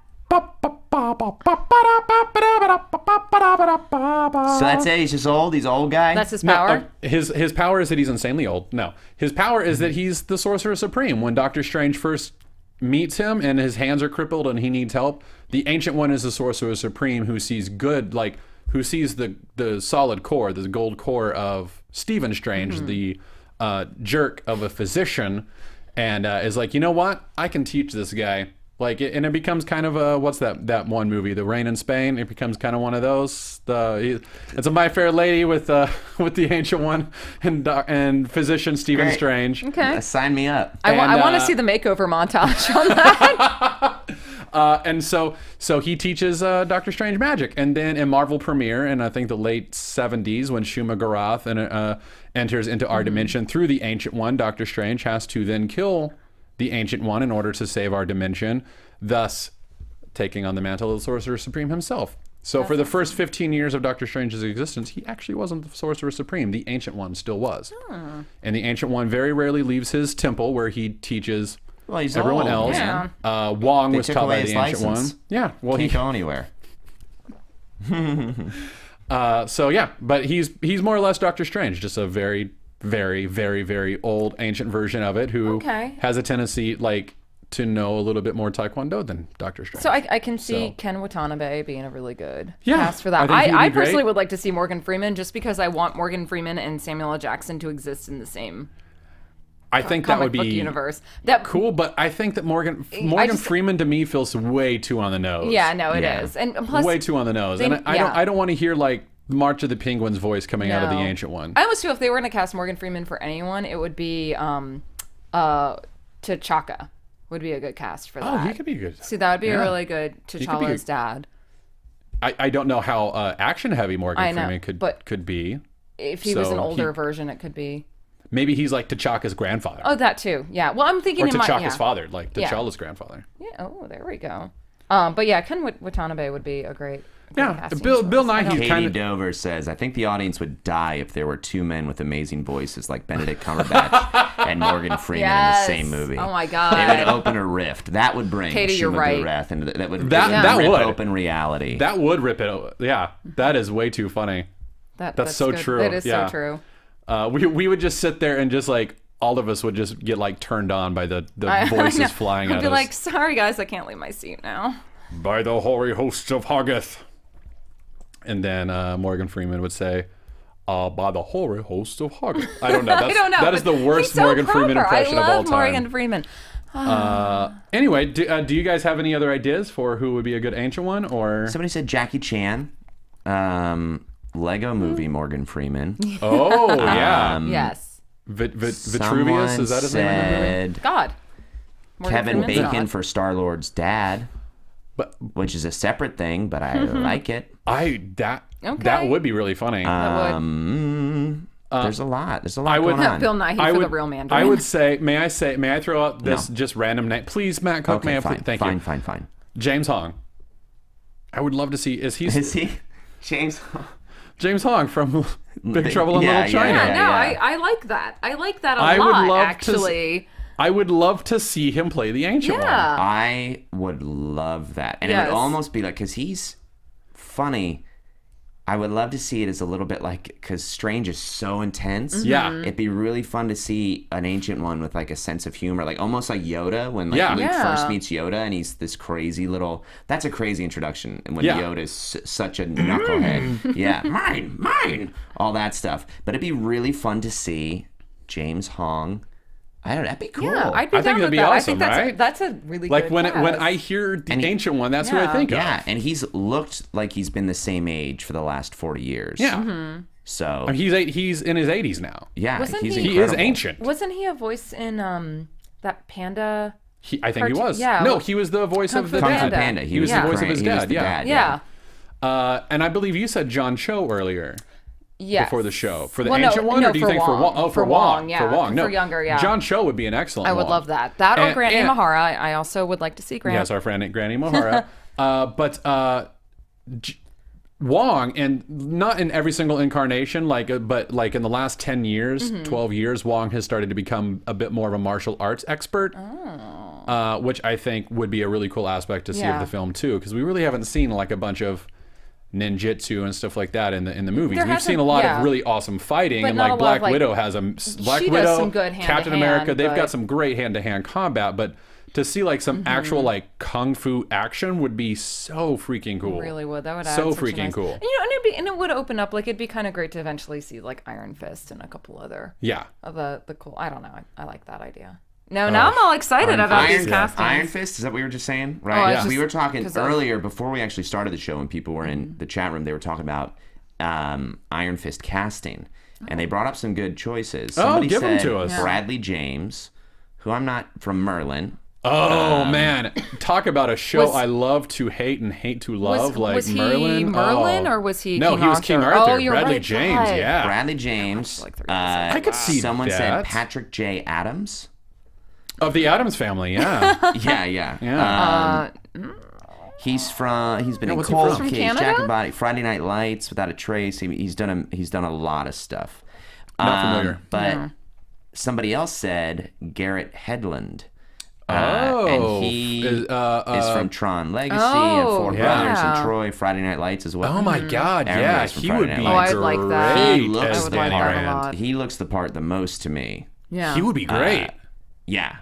that's it. He's just old. He's an old guy. That's his power. His power is that he's insanely old. No, his power is that he's the Sorcerer Supreme. When Doctor Strange first meets him and his hands are crippled and he needs help, the Ancient One is the Sorcerer Supreme who sees good, like who sees the solid core, the gold core of Stephen Strange, the jerk of a physician, and is like, you know what? I can teach this guy. Like, and it becomes kind of a, what's that one movie, The Rain in Spain? It becomes kind of one of those. It's a My Fair Lady with the Ancient One and physician Stephen Great. Strange. Okay. Sign me up. I want to see the makeover montage on that. And so he teaches Doctor Strange magic, and then in Marvel premiere in I think the late 70s when Shuma Gorath enters into our dimension through the Ancient One, Doctor Strange has to then kill the Ancient One in order to save our dimension, thus taking on the mantle of the Sorcerer Supreme himself. So for the first 15 years of Doctor Strange's existence, he actually wasn't the Sorcerer Supreme. The Ancient One still was. And the Ancient One very rarely leaves his temple where he teaches everyone else. Yeah. Wong was taught by the Ancient One. Yeah. Well, Can't go anywhere. So yeah, but he's more or less Doctor Strange, just a very, very, very, very old ancient version of it who has a tendency to know a little bit more Taekwondo than Doctor Strange. So I can see Ken Watanabe being a really good Yeah, cast for that. I think he'd I be great. personally would like to see Morgan Freeman just because I want Morgan Freeman and Samuel L. Jackson to exist in the same I think that would comic book be universe. That cool, but I think that Morgan Freeman to me feels way too on the nose. Yeah, no, it is, and plus way too on the nose. And I don't want to hear March of the Penguins voice coming out of the Ancient One. I almost feel if they were going to cast Morgan Freeman for anyone, it would be T'Chaka would be a good cast for that. Oh, he could be good. See, that would be a really good T'Challa's dad. I don't know how action heavy Morgan Freeman could be. If he was an older version, it could be. Maybe he's like T'Chaka's grandfather. Oh, that too. Yeah. Well, I'm thinking or T'Chaka's father, like T'Challa's grandfather. Yeah. Oh, there we go. But yeah, Ken Watanabe would be a great. Bill Nighy Katie Dover says, I think the audience would die if there were two men with amazing voices like Benedict Cumberbatch and Morgan Freeman in the same movie. Oh my God. They would open a rift. That would bring Katie, you're right. Wrath into that would rip open reality. That would rip it. Yeah, that is way too funny. That's so good. true. It is so true. We would just sit there and just all of us would just get turned on by the voices flying at us. I'd be like, sorry guys, I can't leave my seat now. By the hoary hosts of Hoggith. And then Morgan Freeman would say, by the hoary hosts of Hoggith. I don't know. I don't know. That is the worst Morgan Freeman impression of all time. I love Morgan Freeman. Anyway, do you guys have any other ideas for who would be a good Ancient One? Or somebody said Jackie Chan. Lego Movie Morgan Freeman. Oh, yeah. Yes. Vitruvius, is that his name? God. Morgan Kevin Freeman's Bacon God. for Star-Lord's dad, which is a separate thing, but I like it. That would be really funny. There's a lot. There's a lot going on. Bill Nighy for the real Mandarin. I would say, may I throw out this just random name? Please, Matt Cook, Okay, fine, thank you. Fine. James Hong. I would love to see, is he James Hong from Big Trouble in Little China. I like that. I like that a lot, actually. I would love to see him play the Ancient One. I would love that. And it would almost be because he's funny. I would love to see it as a little bit because Strange is so intense. Yeah. It'd be really fun to see an Ancient One with a sense of humor, almost like Yoda when Luke first meets Yoda and he's this crazy little, that's a crazy introduction. And when Yoda is such a knucklehead. Yeah, mine, all that stuff. But it'd be really fun to see James Hong. I don't know, that'd be cool. Yeah, I'd be I think down that'd with be that. awesome, I think right? that's a really good when cast. I hear the Ancient One, that's who I think of. Yeah, and he's looked like he's been the same age for the last 40 years. Yeah. So he's in his 80s now. Yeah, Wasn't he's he- He incredible. is ancient. Wasn't he a voice in that Panda? I think he was. Yeah. No, he was the voice of the Kung dad. Fu Panda. He was the voice of his he was dad. the Yeah. dad, And I believe you said John Cho earlier. Yes. Before the show. For the Well, Ancient One? no, Or do you for think Wong. for Wong? Oh, For Wong. Wong, yeah. For Wong. No. For younger, yeah. John Cho would be an excellent I would Wong. love that. That or Granny and- Mahara. I also would like to see Granny. Yes, our friend Granny Mahara. Wong, and not in every single incarnation, but in the last 10 years, 12 years, Wong has started to become a bit more of a martial arts expert, which I think would be a really cool aspect to see of the film too, because we really haven't seen a bunch of ninjutsu and stuff like that in the movies. We've seen a lot of really awesome fighting, But and not a lot Black of, Widow has Black she Widow, does some good Captain hand-to-hand, America. They've but- got some great hand-to-hand combat, but to see some actual kung fu action would be so freaking cool. Really would. That would add so such a freaking nice- cool. And it would open up. It'd be kind of great to eventually see Iron Fist and a couple other of the cool. I don't know. I like that idea. Now I'm all excited about these castings. Iron Fist, is that what we were just saying? Right. Yeah. We were talking earlier before we actually started the show, when people were in the chat room, they were talking about Iron Fist casting. And they brought up some good choices. Somebody give them said to us. Bradley James, who I'm not from Merlin. Oh man, talk about a show Was- I love to hate and hate to love, was he Merlin. or was he No, King he was King Arthur? Arthur. Oh, you're Bradley right. James, God. yeah. Bradley James. I could see someone that. said Patrick J. Adams. Of the Addams Family, yeah. Yeah. Yeah. He's been in what's he Cold from? Case, Canada? Jack and Body, Friday Night Lights, Without a Trace. He's done a lot of stuff. Not familiar. But somebody else said Garrett Hedlund. Oh, and he is from Tron Legacy and Four yeah. Brothers and Troy, Friday Night Lights as well. Oh my God! Everybody's from He Friday would Night be Lights. I'd like that. great He looks as the Danny part. Rand. He looks the part the most to me. Yeah. He would be great. Yeah.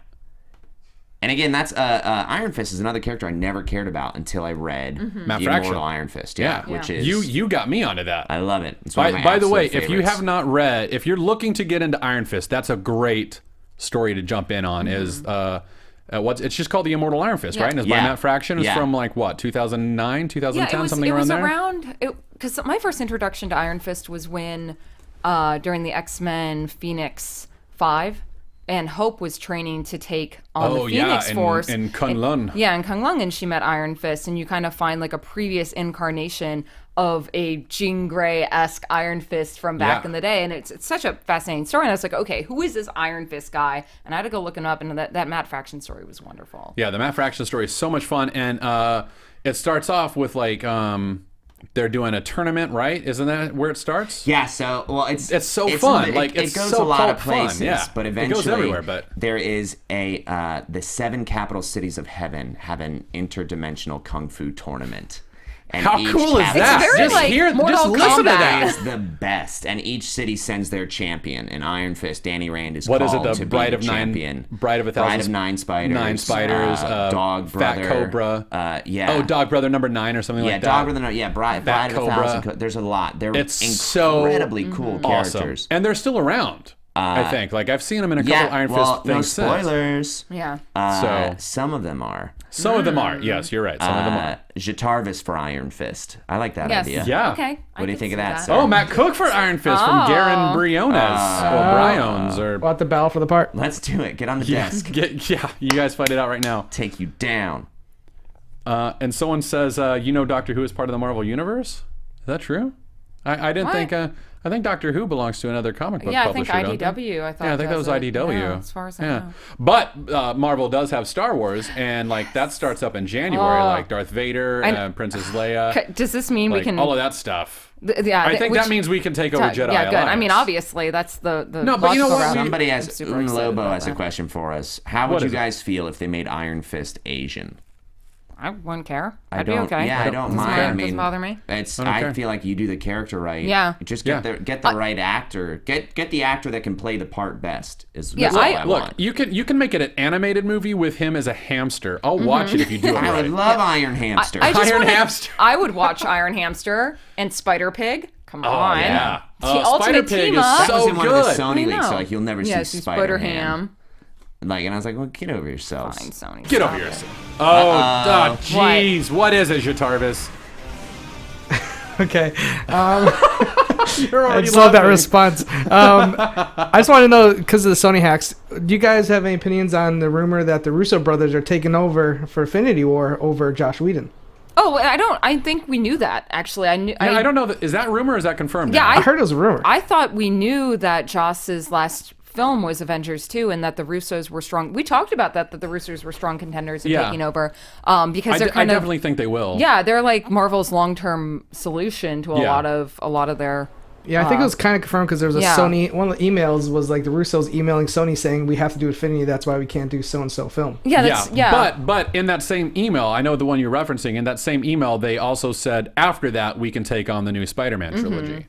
And again, that's Iron Fist is another character I never cared about until I read Matt The Fraction. Immortal Iron Fist. Yeah. Which is You got me onto that. I love it. It's one of my By the way, absolute if you favorites. have not read, if you're looking to get into Iron Fist, that's a great story to jump in on. Is it's just called The Immortal Iron Fist, right? And it's by Matt Fraction. It's from like what, 2009, 2010, something around there. It was around because my first introduction to Iron Fist was when during the X-Men Phoenix 5. And Hope was training to take on the Phoenix Force. in Kunlun. In Kunlun, and she met Iron Fist, and you kind of find like a previous incarnation of a Jean Grey-esque Iron Fist from back in the day, and it's such a fascinating story. And I was like, okay, who is this Iron Fist guy? And I had to go looking up, and that Matt Fraction story was wonderful. Yeah, the Matt Fraction story is so much fun, and it starts off with like they're doing a tournament, right? Isn't that where it starts? Yeah, so it's so fun. It goes so a lot of pulp fun, places, yeah. but It eventually goes everywhere. But there is the 7 capital cities of heaven have an interdimensional kung fu tournament. And how each cool is capital that? It's very Just like hear, Mortal just listen to Kombat. that. is the best, and each city sends their champion. And Iron Fist, Danny Rand is What is called it? to The be Bride the of champion. Bride of a Thousand, Bride of Nine Spiders, 9 Spiders, Dog Brother, Fat Cobra. yeah. Oh, Dog Brother number 9 or something like that. Dog Brother, Bride Fat of a Cobra. Thousand. There's a lot. They're It's so incredibly cool awesome, characters. and they're still around. I think. Like I've seen them in a couple Iron Fist no things since. spoilers. Yeah. So Some of them are. some of them are. Yes, you're right. Some of them are. Jatarvis for Iron Fist. I like that Yes. idea. Yeah. Okay. What do you think of that, sir? Oh, Matt Cook for Iron Fist from Garen Briones or Briones or We'll have to battle for the part. Let's do it. Get on the desk. You guys fight it out right now. Take you down. And someone says, Doctor Who is part of the Marvel Universe? Is that true? I didn't What? think. I think Doctor Who belongs to another comic book Yeah, I think publisher. don't they? IDW. I thought. Yeah, I think that was does it. IDW. Yeah, as far as I know. But Marvel does have Star Wars, and like that starts up in January, like Darth Vader and Princess Leia. Does this mean we Like, can? all of that stuff. Yeah, I think that means we can take over Jedi Yeah, good. I mean, Alliance. obviously, that's the No, but you know logical what? route. Somebody I'm has super excited Lobo about has a that. question for us. How What would you is it? guys feel if they made Iron Fist Asian? I wouldn't care. I I'd be don't. okay. Yeah, I don't Doesn't mind. matter. I mean, Doesn't bother me. It's. don't I care. feel like you do the character right. Yeah. Just Yeah. get the right actor. Get the actor that can play the part best. Yeah, all I Look, want. you can make it an animated movie with him as a hamster. I'll watch it if you do it I right. would love Iron Hamster. I just Iron wanna- Hamster. I would watch Iron Hamster and Spider Pig. Come on. yeah. The Spider ultimate Pig team is up. that was so in one of the good. Sony I leaks, so know. like you'll never Yes, see he's Spider-Ham. Like, and I was like, well, get over yourselves. Fine, Sony. Get stop over it. yourself. Oh, jeez. What is it, Jatarvis? Okay. You're I already just love that laughing. response. I just want to know, because of the Sony hacks, do you guys have any opinions on the rumor that the Russo brothers are taking over for Infinity War over Josh Whedon? Oh, I don't. I think we knew that. Actually, I knew. I don't know. Is that rumor or is that confirmed? Yeah, now? I heard it was a rumor. I thought we knew that Joss's last film was Avengers 2 and that the Russos were strong. We talked about that the Russos were strong contenders in taking over because they're I kind of definitely think they will. yeah, they're like Marvel's long-term solution to a Yeah. lot of their Yeah, I think it was kind of confirmed because there was a yeah. Sony. One of the emails was like the Russos emailing Sony saying we have to do Infinity. That's why we can't do so and so film. yeah, that's, yeah. But in that same email, I know the one you're referencing. In that same email, they also said after that we can take on the new Spider-Man trilogy.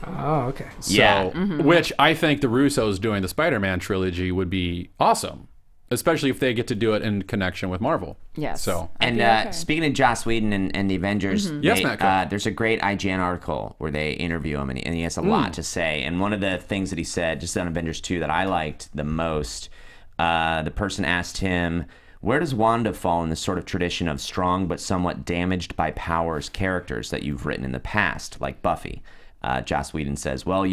Oh, okay. So, Yeah. which I think the Russos doing the Spider-Man trilogy would be awesome, especially if they get to do it in connection with Marvel. Yes. So And okay. speaking of Joss Whedon and the Avengers, Yes, Matt Cook. there's a great IGN article where they interview him, and he has a lot to say. And one of the things that he said, just on Avengers 2, that I liked the most, the person asked him, where does Wanda fall in the sort of tradition of strong but somewhat damaged by powers characters that you've written in the past, like Buffy? Joss Whedon says, well,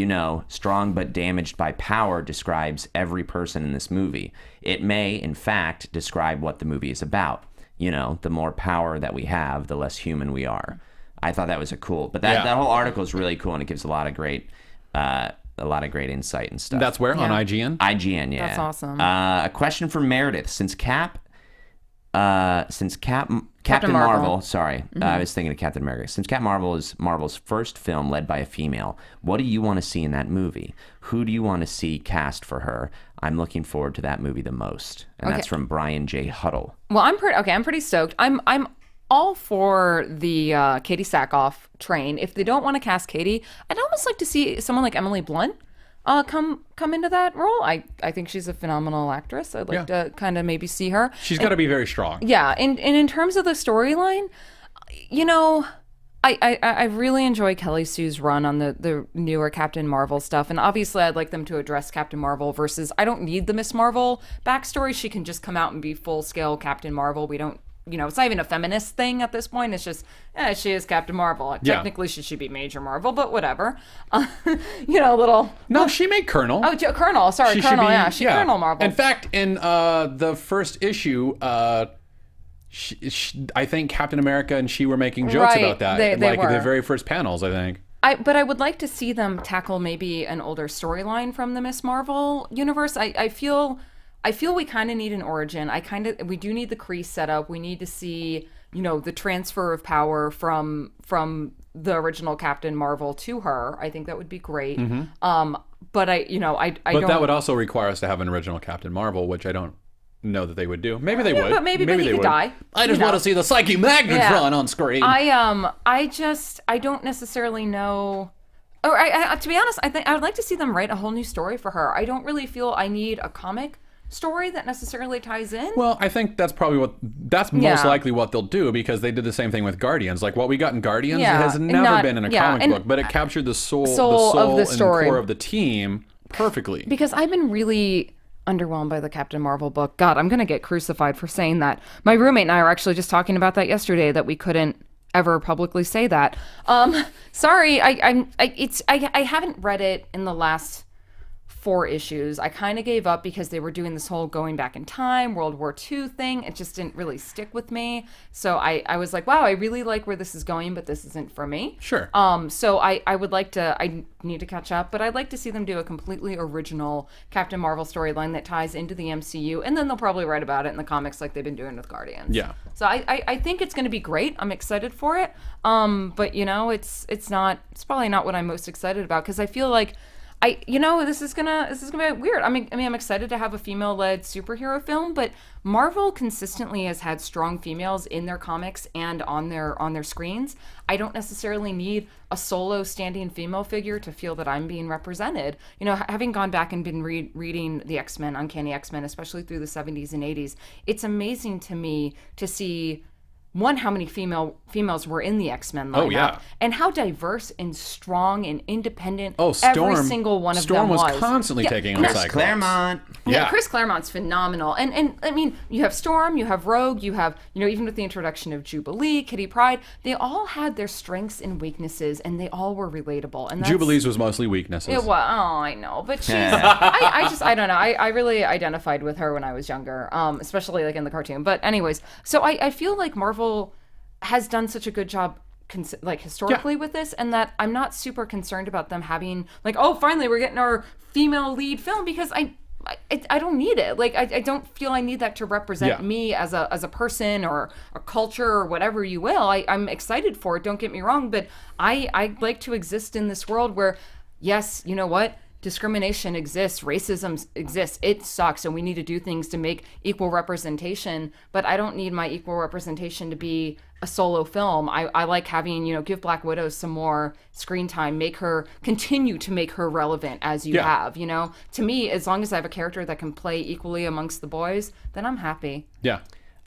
strong but damaged by power describes every person in this movie. It may, in fact, describe what the movie is about. The more power that we have, the less human we are. I thought that was but that whole article is really cool, and it gives a lot of great insight and stuff. that's where on Yeah. IGN. IGN, yeah. That's awesome. A question for Meredith. Since Cap Captain Marvel. Sorry, I was thinking of Captain America. Since Captain Marvel is Marvel's first film led by a female, what do you want to see in that movie? Who do you want to see cast for her? I'm looking forward to that movie the most, and that's from Brian J. Huddle. Well, I'm pretty stoked. I'm all for the Katie Sackhoff train. If they don't want to cast Katie, I'd almost like to see someone like Emily Blunt come into that role. I think she's a phenomenal actress. I'd like to kind of maybe see her. She's got to be very strong. Yeah, and in terms of the storyline, I really enjoy Kelly Sue's run on the newer Captain Marvel stuff, and obviously I'd like them to address Captain Marvel versus I don't need the Miss Marvel backstory. She can just come out and be full-scale Captain Marvel. We don't, it's not even a feminist thing at this point. It's just, she is Captain Marvel. Technically, she should be Major Marvel, but whatever. No, she made Colonel. Oh, Colonel. Sorry, Colonel. She's Colonel Marvel. In fact, in the first issue, I think Captain America and she were making jokes about that. They were. The very first panels, I think. But I would like to see them tackle maybe an older storyline from the Miss Marvel universe. I feel we kind of need an origin. We do need the Kree setup. We need to see, the transfer of power from the original Captain Marvel to her. I think that would be great. Mm-hmm. But I don't. That would also require us to have an original Captain Marvel, which I don't know that they would do. Maybe they would. But maybe he could die. I just want to see the Psyche Magnetron on screen. I don't necessarily know. Or to be honest, I think I would like to see them write a whole new story for her. I don't really feel I need a comic story that necessarily ties in. Well, I think that's probably most likely what they'll do, because they did the same thing with Guardians. Like what we got in Guardians has never been in a comic book, but it captured the soul of the story and core of the team perfectly. Because I've been really underwhelmed by the Captain Marvel book. God, I'm gonna get crucified for saying that. My roommate and I were actually just talking about that yesterday, that we couldn't ever publicly say that. Sorry, I haven't read it in the last 4 issues. I kind of gave up because they were doing this whole going back in time, World War II thing. It just didn't really stick with me. So I was like, wow, I really like where this is going, but this isn't for me. Sure. So I would like to, I need to catch up, but I'd like to see them do a completely original Captain Marvel storyline that ties into the MCU, and then they'll probably write about it in the comics like they've been doing with Guardians. Yeah. So I think it's going to be great. I'm excited for it. But it's probably not what I'm most excited about, because I feel like this is gonna be weird. I mean, I'm excited to have a female-led superhero film, but Marvel consistently has had strong females in their comics and on their screens. I don't necessarily need a solo standing female figure to feel that I'm being represented. Having gone back and been reading the X-Men, Uncanny X-Men, especially through the 70s and 80s, it's amazing to me to see, one, how many females were in the X-Men lineup. Oh, yeah. And how diverse and strong and independent Storm, every single one of Storm them was. was constantly taking on Cyclops. Claremont. Yeah, Chris Claremont's phenomenal. And I mean, you have Storm, you have Rogue, you have, even with the introduction of Jubilee, Kitty Pryde, they all had their strengths and weaknesses, and they all were relatable. And Jubilee's was mostly weaknesses. It was, I know. But she's, I don't know. I really identified with her when I was younger, especially like in the cartoon. But anyways, so I feel like Marvel has done such a good job historically with this, and that I'm not super concerned about them having finally we're getting our female lead film, because I don't need it. I don't feel I need that to represent me as a person or a culture or whatever you will. I'm excited for it, don't get me wrong, but I like to exist in this world where, yes, you know what? Discrimination exists, racism exists, it sucks, and we need to do things to make equal representation, but I don't need my equal representation to be a solo film. I like having, give Black Widow some more screen time, continue to make her relevant as you have, To me, as long as I have a character that can play equally amongst the boys, then I'm happy. Yeah.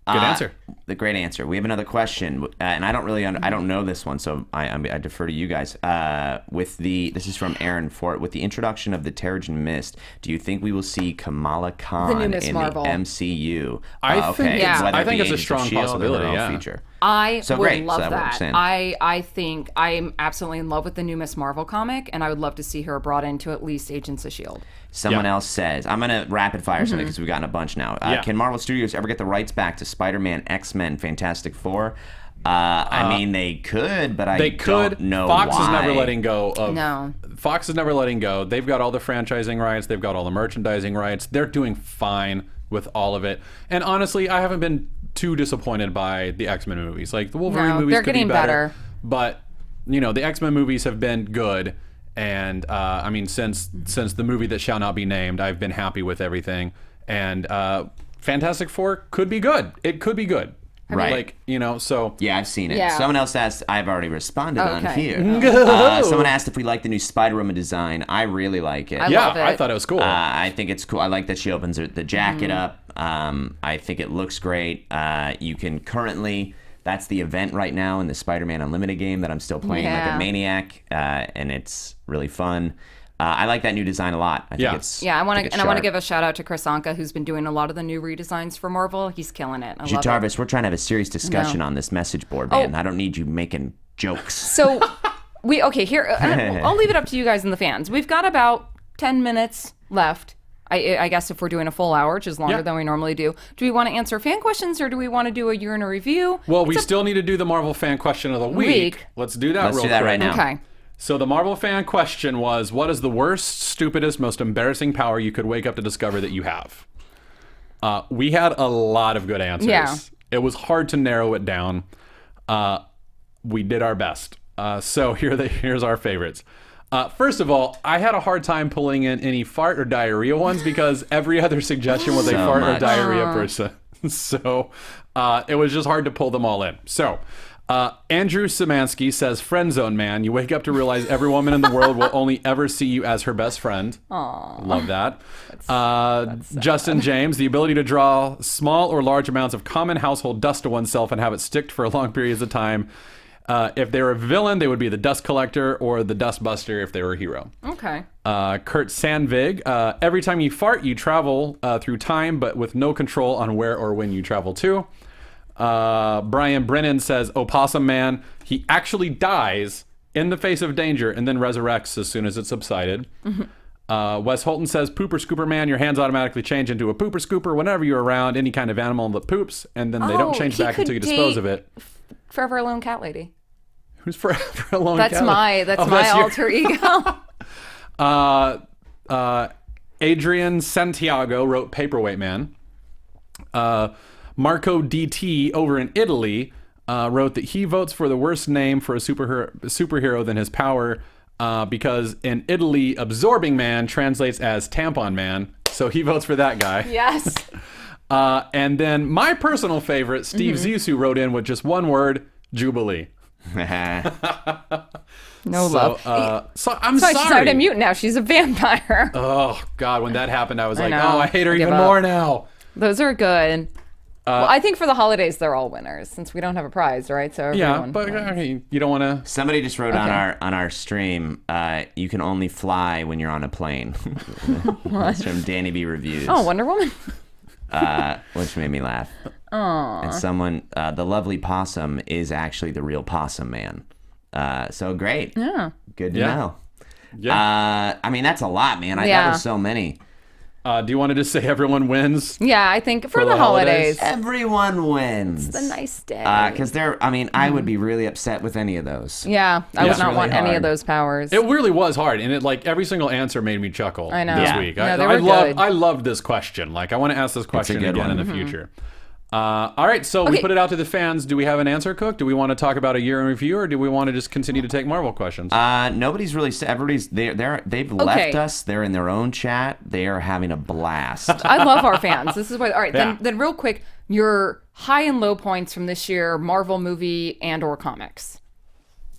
Good answer. The great answer. We have another question, and I don't really, I don't know this one, so I defer to you guys. This is from Aaron Fort. With the introduction of the Terrigen Mist, do you think we will see Kamala Khan in the MCU? I think it's a strong possibility. Yeah. Feature. I would love that. I think I'm absolutely in love with the new Miss Marvel comic, and I would love to see her brought into at least Agents of S.H.I.E.L.D. Someone else says, I'm going to rapid fire something because we've gotten a bunch now. Can Marvel Studios ever get the rights back to Spider-Man, X-Men, Fantastic Four? I mean, they could, but don't know Fox why. is never letting go of... No. Fox is never letting go. They've got all the franchising rights. They've got all the merchandising rights. They're doing fine with all of it. And honestly, I haven't been too disappointed by the X-Men movies. Like the Wolverine movies they're could be getting better. But the X-Men movies have been good, and I mean since the movie that shall not be named, I've been happy with everything. And Fantastic Four could be good. It could be good. Right. Like, so... Yeah, I've seen it. Yeah. Someone else asked, I've already responded on here. Oh. Someone asked if we like the new Spider-Woman design. I really like it. I love it. I thought it was cool. I think it's cool. I like that she opens the jacket up. I think it looks great. You can currently... That's the event right now in the Spider-Man Unlimited game that I'm still playing like a maniac, and it's really fun. I like that new design a lot. I think it's I want to sharp. give a shout out to Chris Anka, who's been doing a lot of the new redesigns for Marvel. He's killing it. I love it. Jarvis, we're trying to have a serious discussion on this message board, man. I don't need you making jokes. So here I'll leave it up to you guys and the fans. We've got about 10 minutes left. I guess if we're doing a full hour, which is longer than we normally do. Do we want to answer fan questions, or do we want to do a year in a review? Well, we still need to do the Marvel fan question of the week. Let's do that Let's real do that quick. right now. Okay. So the Marvel fan question was, what is the worst, stupidest, most embarrassing power you could wake up to discover that you have? We had a lot of good answers. Yeah. It was hard to narrow it down. We did our best. So here's our favorites. First of all, I had a hard time pulling in any fart or diarrhea ones because every other suggestion was a fart or diarrhea person. So it was just hard to pull them all in. So Andrew Szymanski says, friend zone, man. You wake up to realize every woman in the world will only ever see you as her best friend. Aww. Love that. That's Justin James, the ability to draw small or large amounts of common household dust to oneself and have it stick for long periods of time. If they were a villain, they would be the dust collector or the dust buster if they were a hero. Okay. Kurt Sandvig, every time you fart, you travel through time, but with no control on where or when you travel to. Brian Brennan says, Opossum Man, he actually dies in the face of danger and then resurrects as soon as it subsided. Wes Holton says, Pooper Scooper Man, your hands automatically change into a pooper scooper whenever you're around any kind of animal that poops, and then they don't change back until you dispose of it. Forever Alone Cat Lady. Who's Forever Alone That's Cat my Lady? my alter ego. Adrian Santiago wrote Paperweight Man. Marco DT over in Italy wrote that he votes for the worst name for a superhero than his power because in Italy, Absorbing Man translates as Tampon Man. So he votes for that guy. Yes. And then my personal favorite, Steve Zissou, wrote in with just one word, Jubilee. No love. So I'm sorry. She's started to mute now. She's a vampire. Oh, God. When that happened, I was like, know. I hate her even Give up. more now. Those are good. Well, I think for the holidays, they're all winners since we don't have a prize, right? So Yeah, but I mean, you don't want to... Somebody just wrote on our stream, you can only fly when you're on a plane. That's from Danny B. Reviews. Oh, Wonder Woman. Which made me laugh. Aww. And someone, the lovely possum is actually the real Possum Man. So great. Yeah. Good to know. Yeah. I mean, that's a lot, man. That was so many. Do you want to just say everyone wins? Yeah, I think for the holidays. Everyone wins. It's a nice day. Because I would be really upset with any of those. Yeah, I would not really want any hard. of those powers. It really was hard, and every single answer made me chuckle I know. this Yeah. week. Yeah, they were good. I loved this question. Like, I want to ask this question good again one. in the future. All right, so we put it out to the fans. Do we have an answer, Cook? Do we want to talk about a year in review, or do we want to just continue to take Marvel questions? Nobody's really. Everybody's they've left us. They're in their own chat. They are having a blast. I love our fans. This is why. All right, then real quick, your high and low points from this year, Marvel movie and or comics.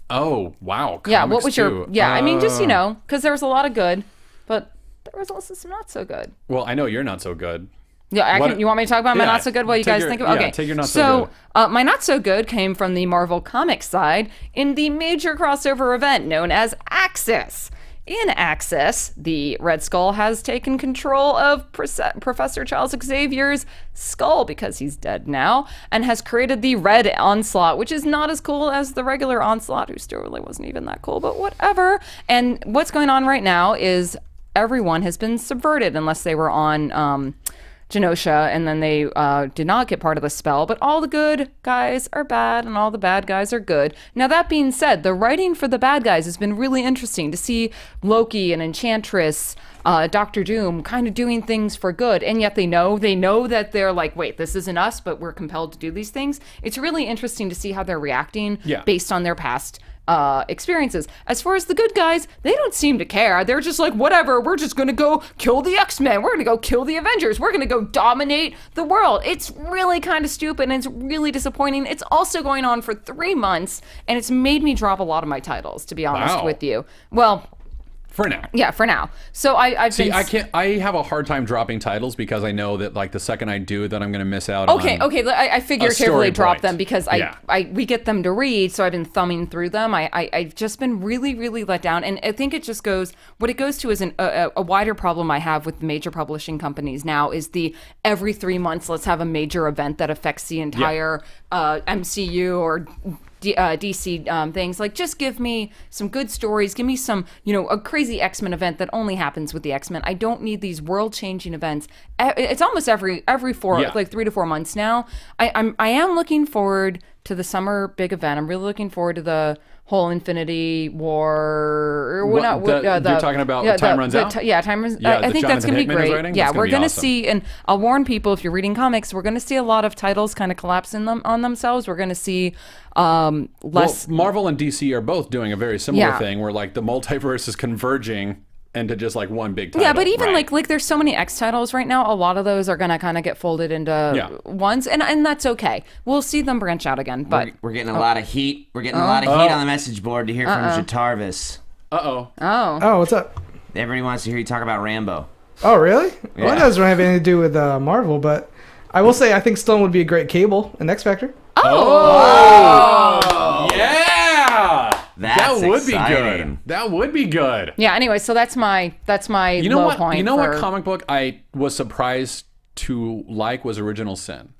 Oh wow! Yeah, what was your? too. Yeah, I mean, just because there was a lot of good, but there was also some not so good. Well, I know you're not so good. Yeah, you want me to talk about my not so good while you guys think about? Yeah, Okay, take your not so good. My not so good came from the Marvel Comics side in the major crossover event known as Axis. In Axis, the Red Skull has taken control of Professor Charles Xavier's skull because he's dead now, and has created the Red Onslaught, which is not as cool as the regular Onslaught, who still really wasn't even that cool, but whatever. And what's going on right now is everyone has been subverted unless they were on Genosha, and then they did not get part of the spell. But all the good guys are bad, and all the bad guys are good. Now, that being said, the writing for the bad guys has been really interesting to see Loki and Enchantress, Doctor Doom kind of doing things for good, and yet they know that they're like, wait, this isn't us, but we're compelled to do these things. It's really interesting to see how they're reacting based on their past experiences. As far as the good guys, they don't seem to care. They're just like, whatever, we're just gonna go kill the X-Men, we're gonna go kill the Avengers, we're gonna go dominate the world. It's really kind of stupid, and it's really disappointing. It's also going on for 3 months, and it's made me drop a lot of my titles, to be honest with you. Well, for now. Yeah, for now. So I have a hard time dropping titles because I know that like the second I do that I'm going to miss out on I figuratively drop them because we get them to read, so I've been thumbing through them. I've just been really, really let down, and I think it just goes, what it goes to is a wider problem I have with major publishing companies now is the every 3 months let's have a major event that affects the entire MCU or DC things. Like, just give me some good stories, give me some, a crazy X-Men event that only happens with the X-Men. I don't need these world-changing events. It's almost every 3 to 4 months now. I am looking forward to the summer big event. I'm really looking forward to the whole Infinity War. You're talking about Time Runs Out? Time Runs Out. I think that's going to be great. Yeah, we're going to see, and I'll warn people, if you're reading comics, we're going to see a lot of titles kind of collapse on themselves. We're going to see less... Well, Marvel and DC are both doing a very similar thing where like the multiverse is converging into just like one big title. Yeah, but even like there's so many X titles right now, a lot of those are gonna kind of get folded into ones, and that's okay. We'll see them branch out again. But we're getting a lot of heat. We're getting a lot of heat on the message board to hear from Jatarvis. Oh, what's up? Everybody wants to hear you talk about Rambo. Oh, really? Yeah. Well, that doesn't have anything to do with Marvel, but I will say I think Stone would be a great Cable in X Factor. Oh, yeah. That would be good. That would be good. Yeah. Anyway, so that's my low point. You know what comic book I was surprised to like was Original Sin.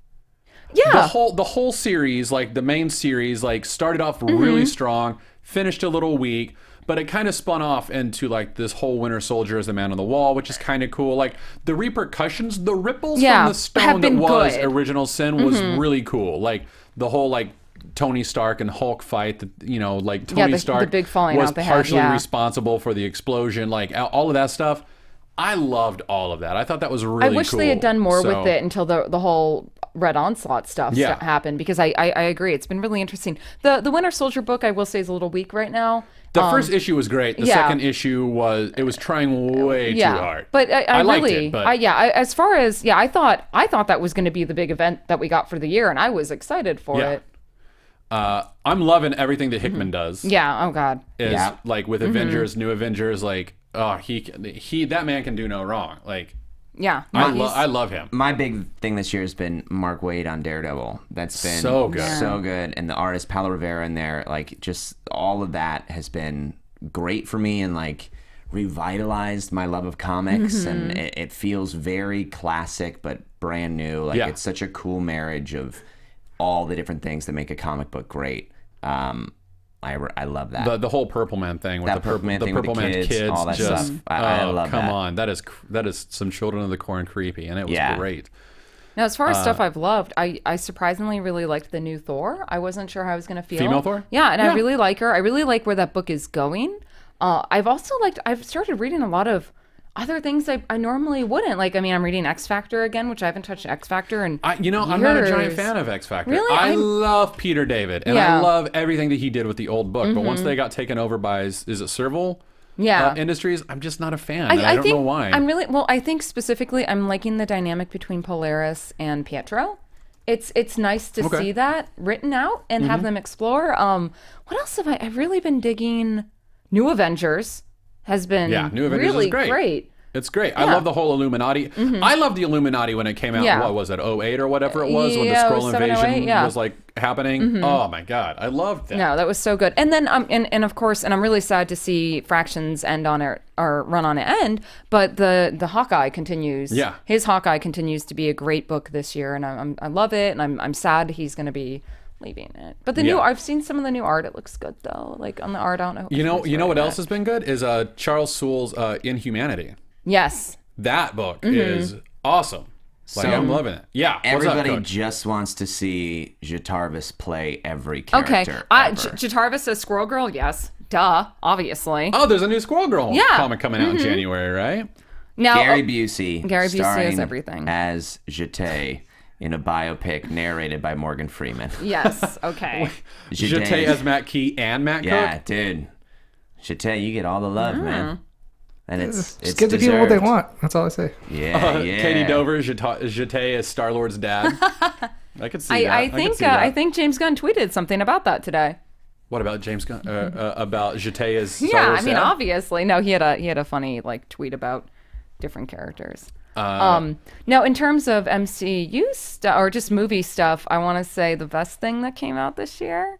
Yeah. The whole series, like the main series, like started off really strong, finished a little weak, but it kind of spun off into like this whole Winter Soldier as the Man on the Wall, which is kind of cool. Like the repercussions, the ripples from the stone that was Original Sin was really cool. Like the whole like Tony Stark and Hulk fight, Tony Stark the big falling was out partially responsible for the explosion, like all of that stuff. I loved all of that. I thought that was really cool. I wish they had done more with it until the whole Red Onslaught stuff happened, because I agree. It's been really interesting. The Winter Soldier book, I will say, is a little weak right now. The first issue was great. The second issue was trying way too hard. But I liked really, it. But as far as I thought that was going to be the big event that we got for the year, and I was excited for it. I'm loving everything that Hickman does. Yeah. Oh God. Like with Avengers, New Avengers, like he that man can do no wrong. Like I love him. My big thing this year has been Mark Waid on Daredevil. That's been so good, so good, and the artist Paulo Rivera in there. Like just all of that has been great for me, and like revitalized my love of comics, and it feels very classic but brand new. Like it's such a cool marriage of all the different things that make a comic book great. I love that. The whole Purple Man thing with the Purple Man kids, all that just, stuff. I love that. Come on, that is some Children of the Corn creepy, and it was great. Now, as far as stuff I've loved, I surprisingly really liked the new Thor. I wasn't sure how I was going to feel. Female Thor? Yeah, and I really like her. I really like where that book is going. I've started reading a lot of other things I normally wouldn't. Like, I mean, I'm reading X Factor again, which I haven't touched X Factor in I'm not a giant fan of X Factor. Really? I love Peter David, and I love everything that he did with the old book. But once they got taken over by, is it Serval Industries? I'm just not a fan. I don't know why. I think specifically I'm liking the dynamic between Polaris and Pietro. It's nice to see that written out and have them explore. What else have I've really been digging? New Avengers has been New Avengers really is great. It's great. I love the whole Illuminati. I loved the Illuminati when it came out. What was it, 08 or whatever it was, when the Skrull invasion was like happening? Oh my God, I loved that. No, that was so good. And then and of course, and I'm really sad to see Fractions end on it, or run on an end. But the Hawkeye continues. Yeah, his Hawkeye continues to be a great book this year, and I love it. And I'm sad he's going to be leaving it. But the new, I've seen some of the new art. It looks good though. Like on the art, I don't know. You know what else has been good is Charles Soule's Inhumanity. Yes. That book is awesome. Like, I'm loving it. Yeah. Everybody just wants to see Jatarvis play every character. Okay. Jatarvis as Squirrel Girl, yes. Duh, obviously. Oh, there's a new Squirrel Girl comic coming out in January, right? Now, Gary Busey is everything. As Jete in a biopic narrated by Morgan Freeman. Yes, okay. Jete as Matt Key and Matt Cook? Yeah, dude. Jete, you get all the love, man. And it's just give the people what they want. That's all I say. Yeah. Katie Dover, Jete as Star-Lord's dad. I could see that. I think James Gunn tweeted something about that today. What about James Gunn? About Jete as Star-Lord's Yeah, I mean, dad? obviously. No, he had a funny tweet about different characters. Now, in terms of MCU stuff or just movie stuff, I want to say the best thing that came out this year,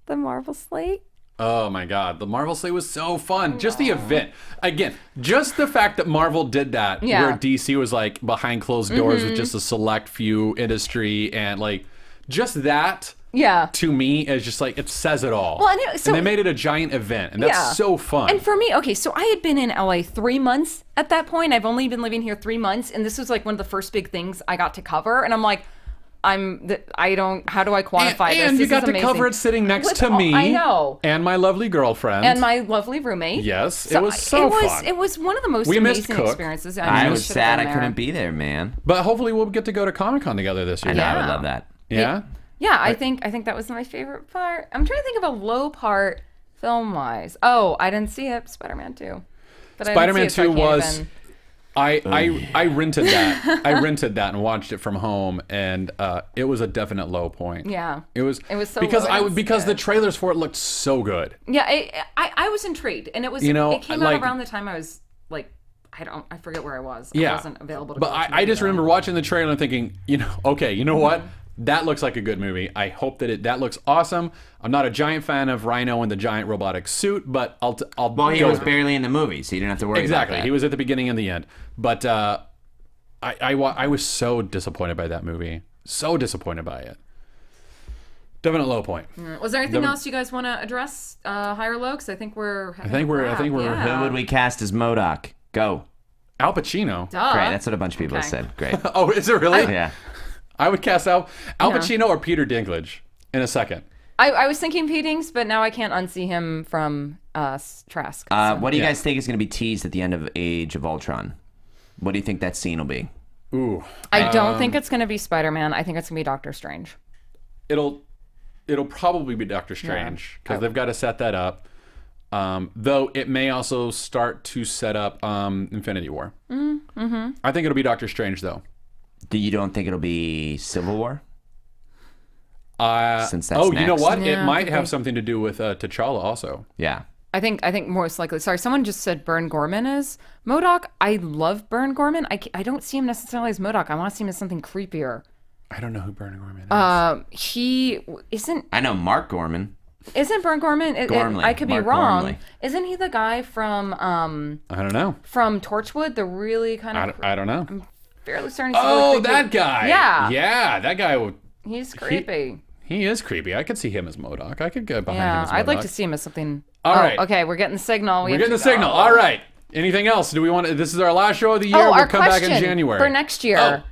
the Marvel slate. Oh my God, the Marvel slate was so fun. Just the event. Again, just the fact that Marvel did that, where DC was like behind closed doors with just a select few industry, and like just that. Yeah. To me, is just like, it says it all. Well, and they made it a giant event, and that's so fun. And for me, okay, so I had been in LA 3 months at that point. I've only been living here 3 months, and this was like one of the first big things I got to cover. And I'm like, how do I quantify this? And you this got to cover it sitting next to me. I know. And my lovely girlfriend. And my lovely roommate. Yes, it was so fun. It was one of the most amazing experiences. I was sad I couldn't be there, man. But hopefully we'll get to go to Comic-Con together this year. I know, I would love that. Yeah? Yeah, I think that was my favorite part. I'm trying to think of a low part film-wise. Oh, I didn't see it. Spider-Man 2. But Spider-Man 2 was... I rented that. I rented that and watched it from home, and it was a definite low point. Yeah, it was so because the trailers for it looked so good. Yeah, I was intrigued, and it was it came out around the time I was like, I forget where I was. I wasn't available to. But I just remember watching the trailer and thinking, okay, you know what? That looks like a good movie. I hope that looks awesome. I'm not a giant fan of Rhino in the giant robotic suit, but I'll. Well, he was barely in the movie, so you didn't have to worry about that. He was at the beginning and the end. But I was so disappointed by that movie. So disappointed by it. Definite low point. Was there anything else you guys want to address, high or low? Because I think we're. Who would we cast as MODOK? Go. Al Pacino. Duh. Great. That's what a bunch of people have said. Great. Oh, is it really? Yeah. I would cast Al Pacino or Peter Dinklage in a second. I was thinking Petings, but now I can't unsee him from Trask. So. What do you guys think is going to be teased at the end of Age of Ultron? What do you think that scene will be? Ooh. I don't think it's going to be Spider-Man. I think it's going to be Doctor Strange. It'll probably be Doctor Strange because they've got to set that up. Though it may also start to set up Infinity War. Mm-hmm. I think it'll be Doctor Strange, though. You don't think it'll be Civil War? Since that's next. You know what? Yeah, it might have something to do with T'Challa also. Yeah. I think most likely. Sorry, someone just said Bern Gorman is MODOK. I love Bern Gorman. I don't see him necessarily as MODOK. I want to see him as something creepier. I don't know who Bern Gorman is. He isn't. I know Mark Gorman. Isn't Bern Gorman? I could be wrong. Gormley. Isn't he the guy from? I don't know. From Torchwood, the really kind of. I don't know. I'm fairly starting to see that guy. Yeah. Yeah, that guy. He's creepy. He is creepy. I could see him as MODOK. I could get behind him as MODOK. I'd like to see him as something. All right. Okay, we're getting the signal. We're getting the signal. All right. Anything else? Do we want to? This is our last show of the year. We'll come back in January. For next year.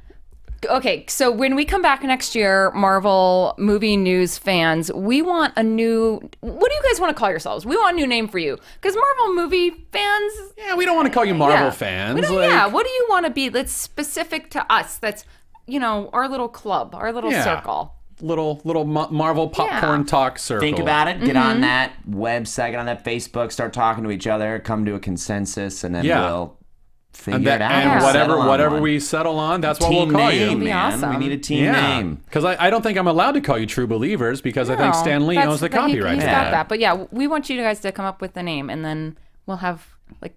Okay, so when we come back next year, Marvel movie news fans, we want a new... What do you guys want to call yourselves? We want a new name for you. Because Marvel movie fans... Yeah, we don't want to call you Marvel fans. What do you want to be that's specific to us? That's, our little club, our little circle. Little Marvel popcorn talk circle. Think about it. Get on that website, get on that Facebook, start talking to each other, come to a consensus, and then we'll... figure it out. And whatever we settle on, that's what we'll call you. Man. Awesome. We need a team name. Because I don't think I'm allowed to call you True Believers because I think Stan Lee owns the copyright. He's got that. But yeah, we want you guys to come up with the name, and then we'll have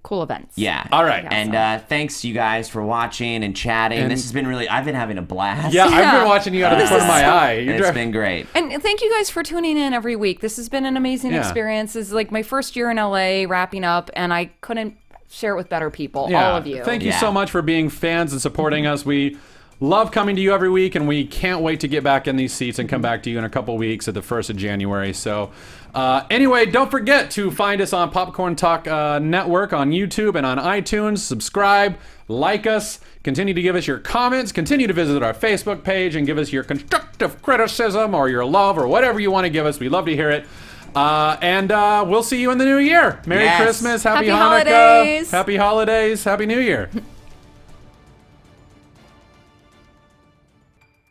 cool events. Yeah. All right. And thanks you guys for watching and chatting. And this has been I've been having a blast. Yeah, I've been watching you out of the corner of my eye. It's been great. And thank you guys for tuning in every week. This has been an amazing experience. This is like my first year in LA wrapping up, and I couldn't share it with better people, all of you. Thank you so much for being fans and supporting us. We love coming to you every week, and we can't wait to get back in these seats and come back to you in a couple weeks at the 1st of January. So anyway, don't forget to find us on Popcorn Talk Network on YouTube and on iTunes. Subscribe, like us, continue to give us your comments, continue to visit our Facebook page and give us your constructive criticism or your love or whatever you want to give us. We'd love to hear it. And we'll see you in the new year. Merry Christmas, Happy Hanukkah, holidays. Happy holidays, Happy New Year.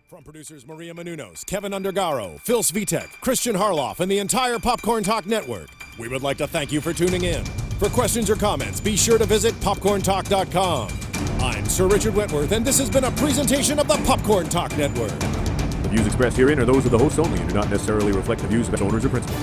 From producers Maria Menounos, Kevin Undergaro, Phil Svitek, Christian Harloff, and the entire Popcorn Talk Network, we would like to thank you for tuning in. For questions or comments, be sure to visit popcorntalk.com. I'm Sir Richard Wentworth, and this has been a presentation of the Popcorn Talk Network. The views expressed herein are those of the hosts only and do not necessarily reflect the views of its owners or principals.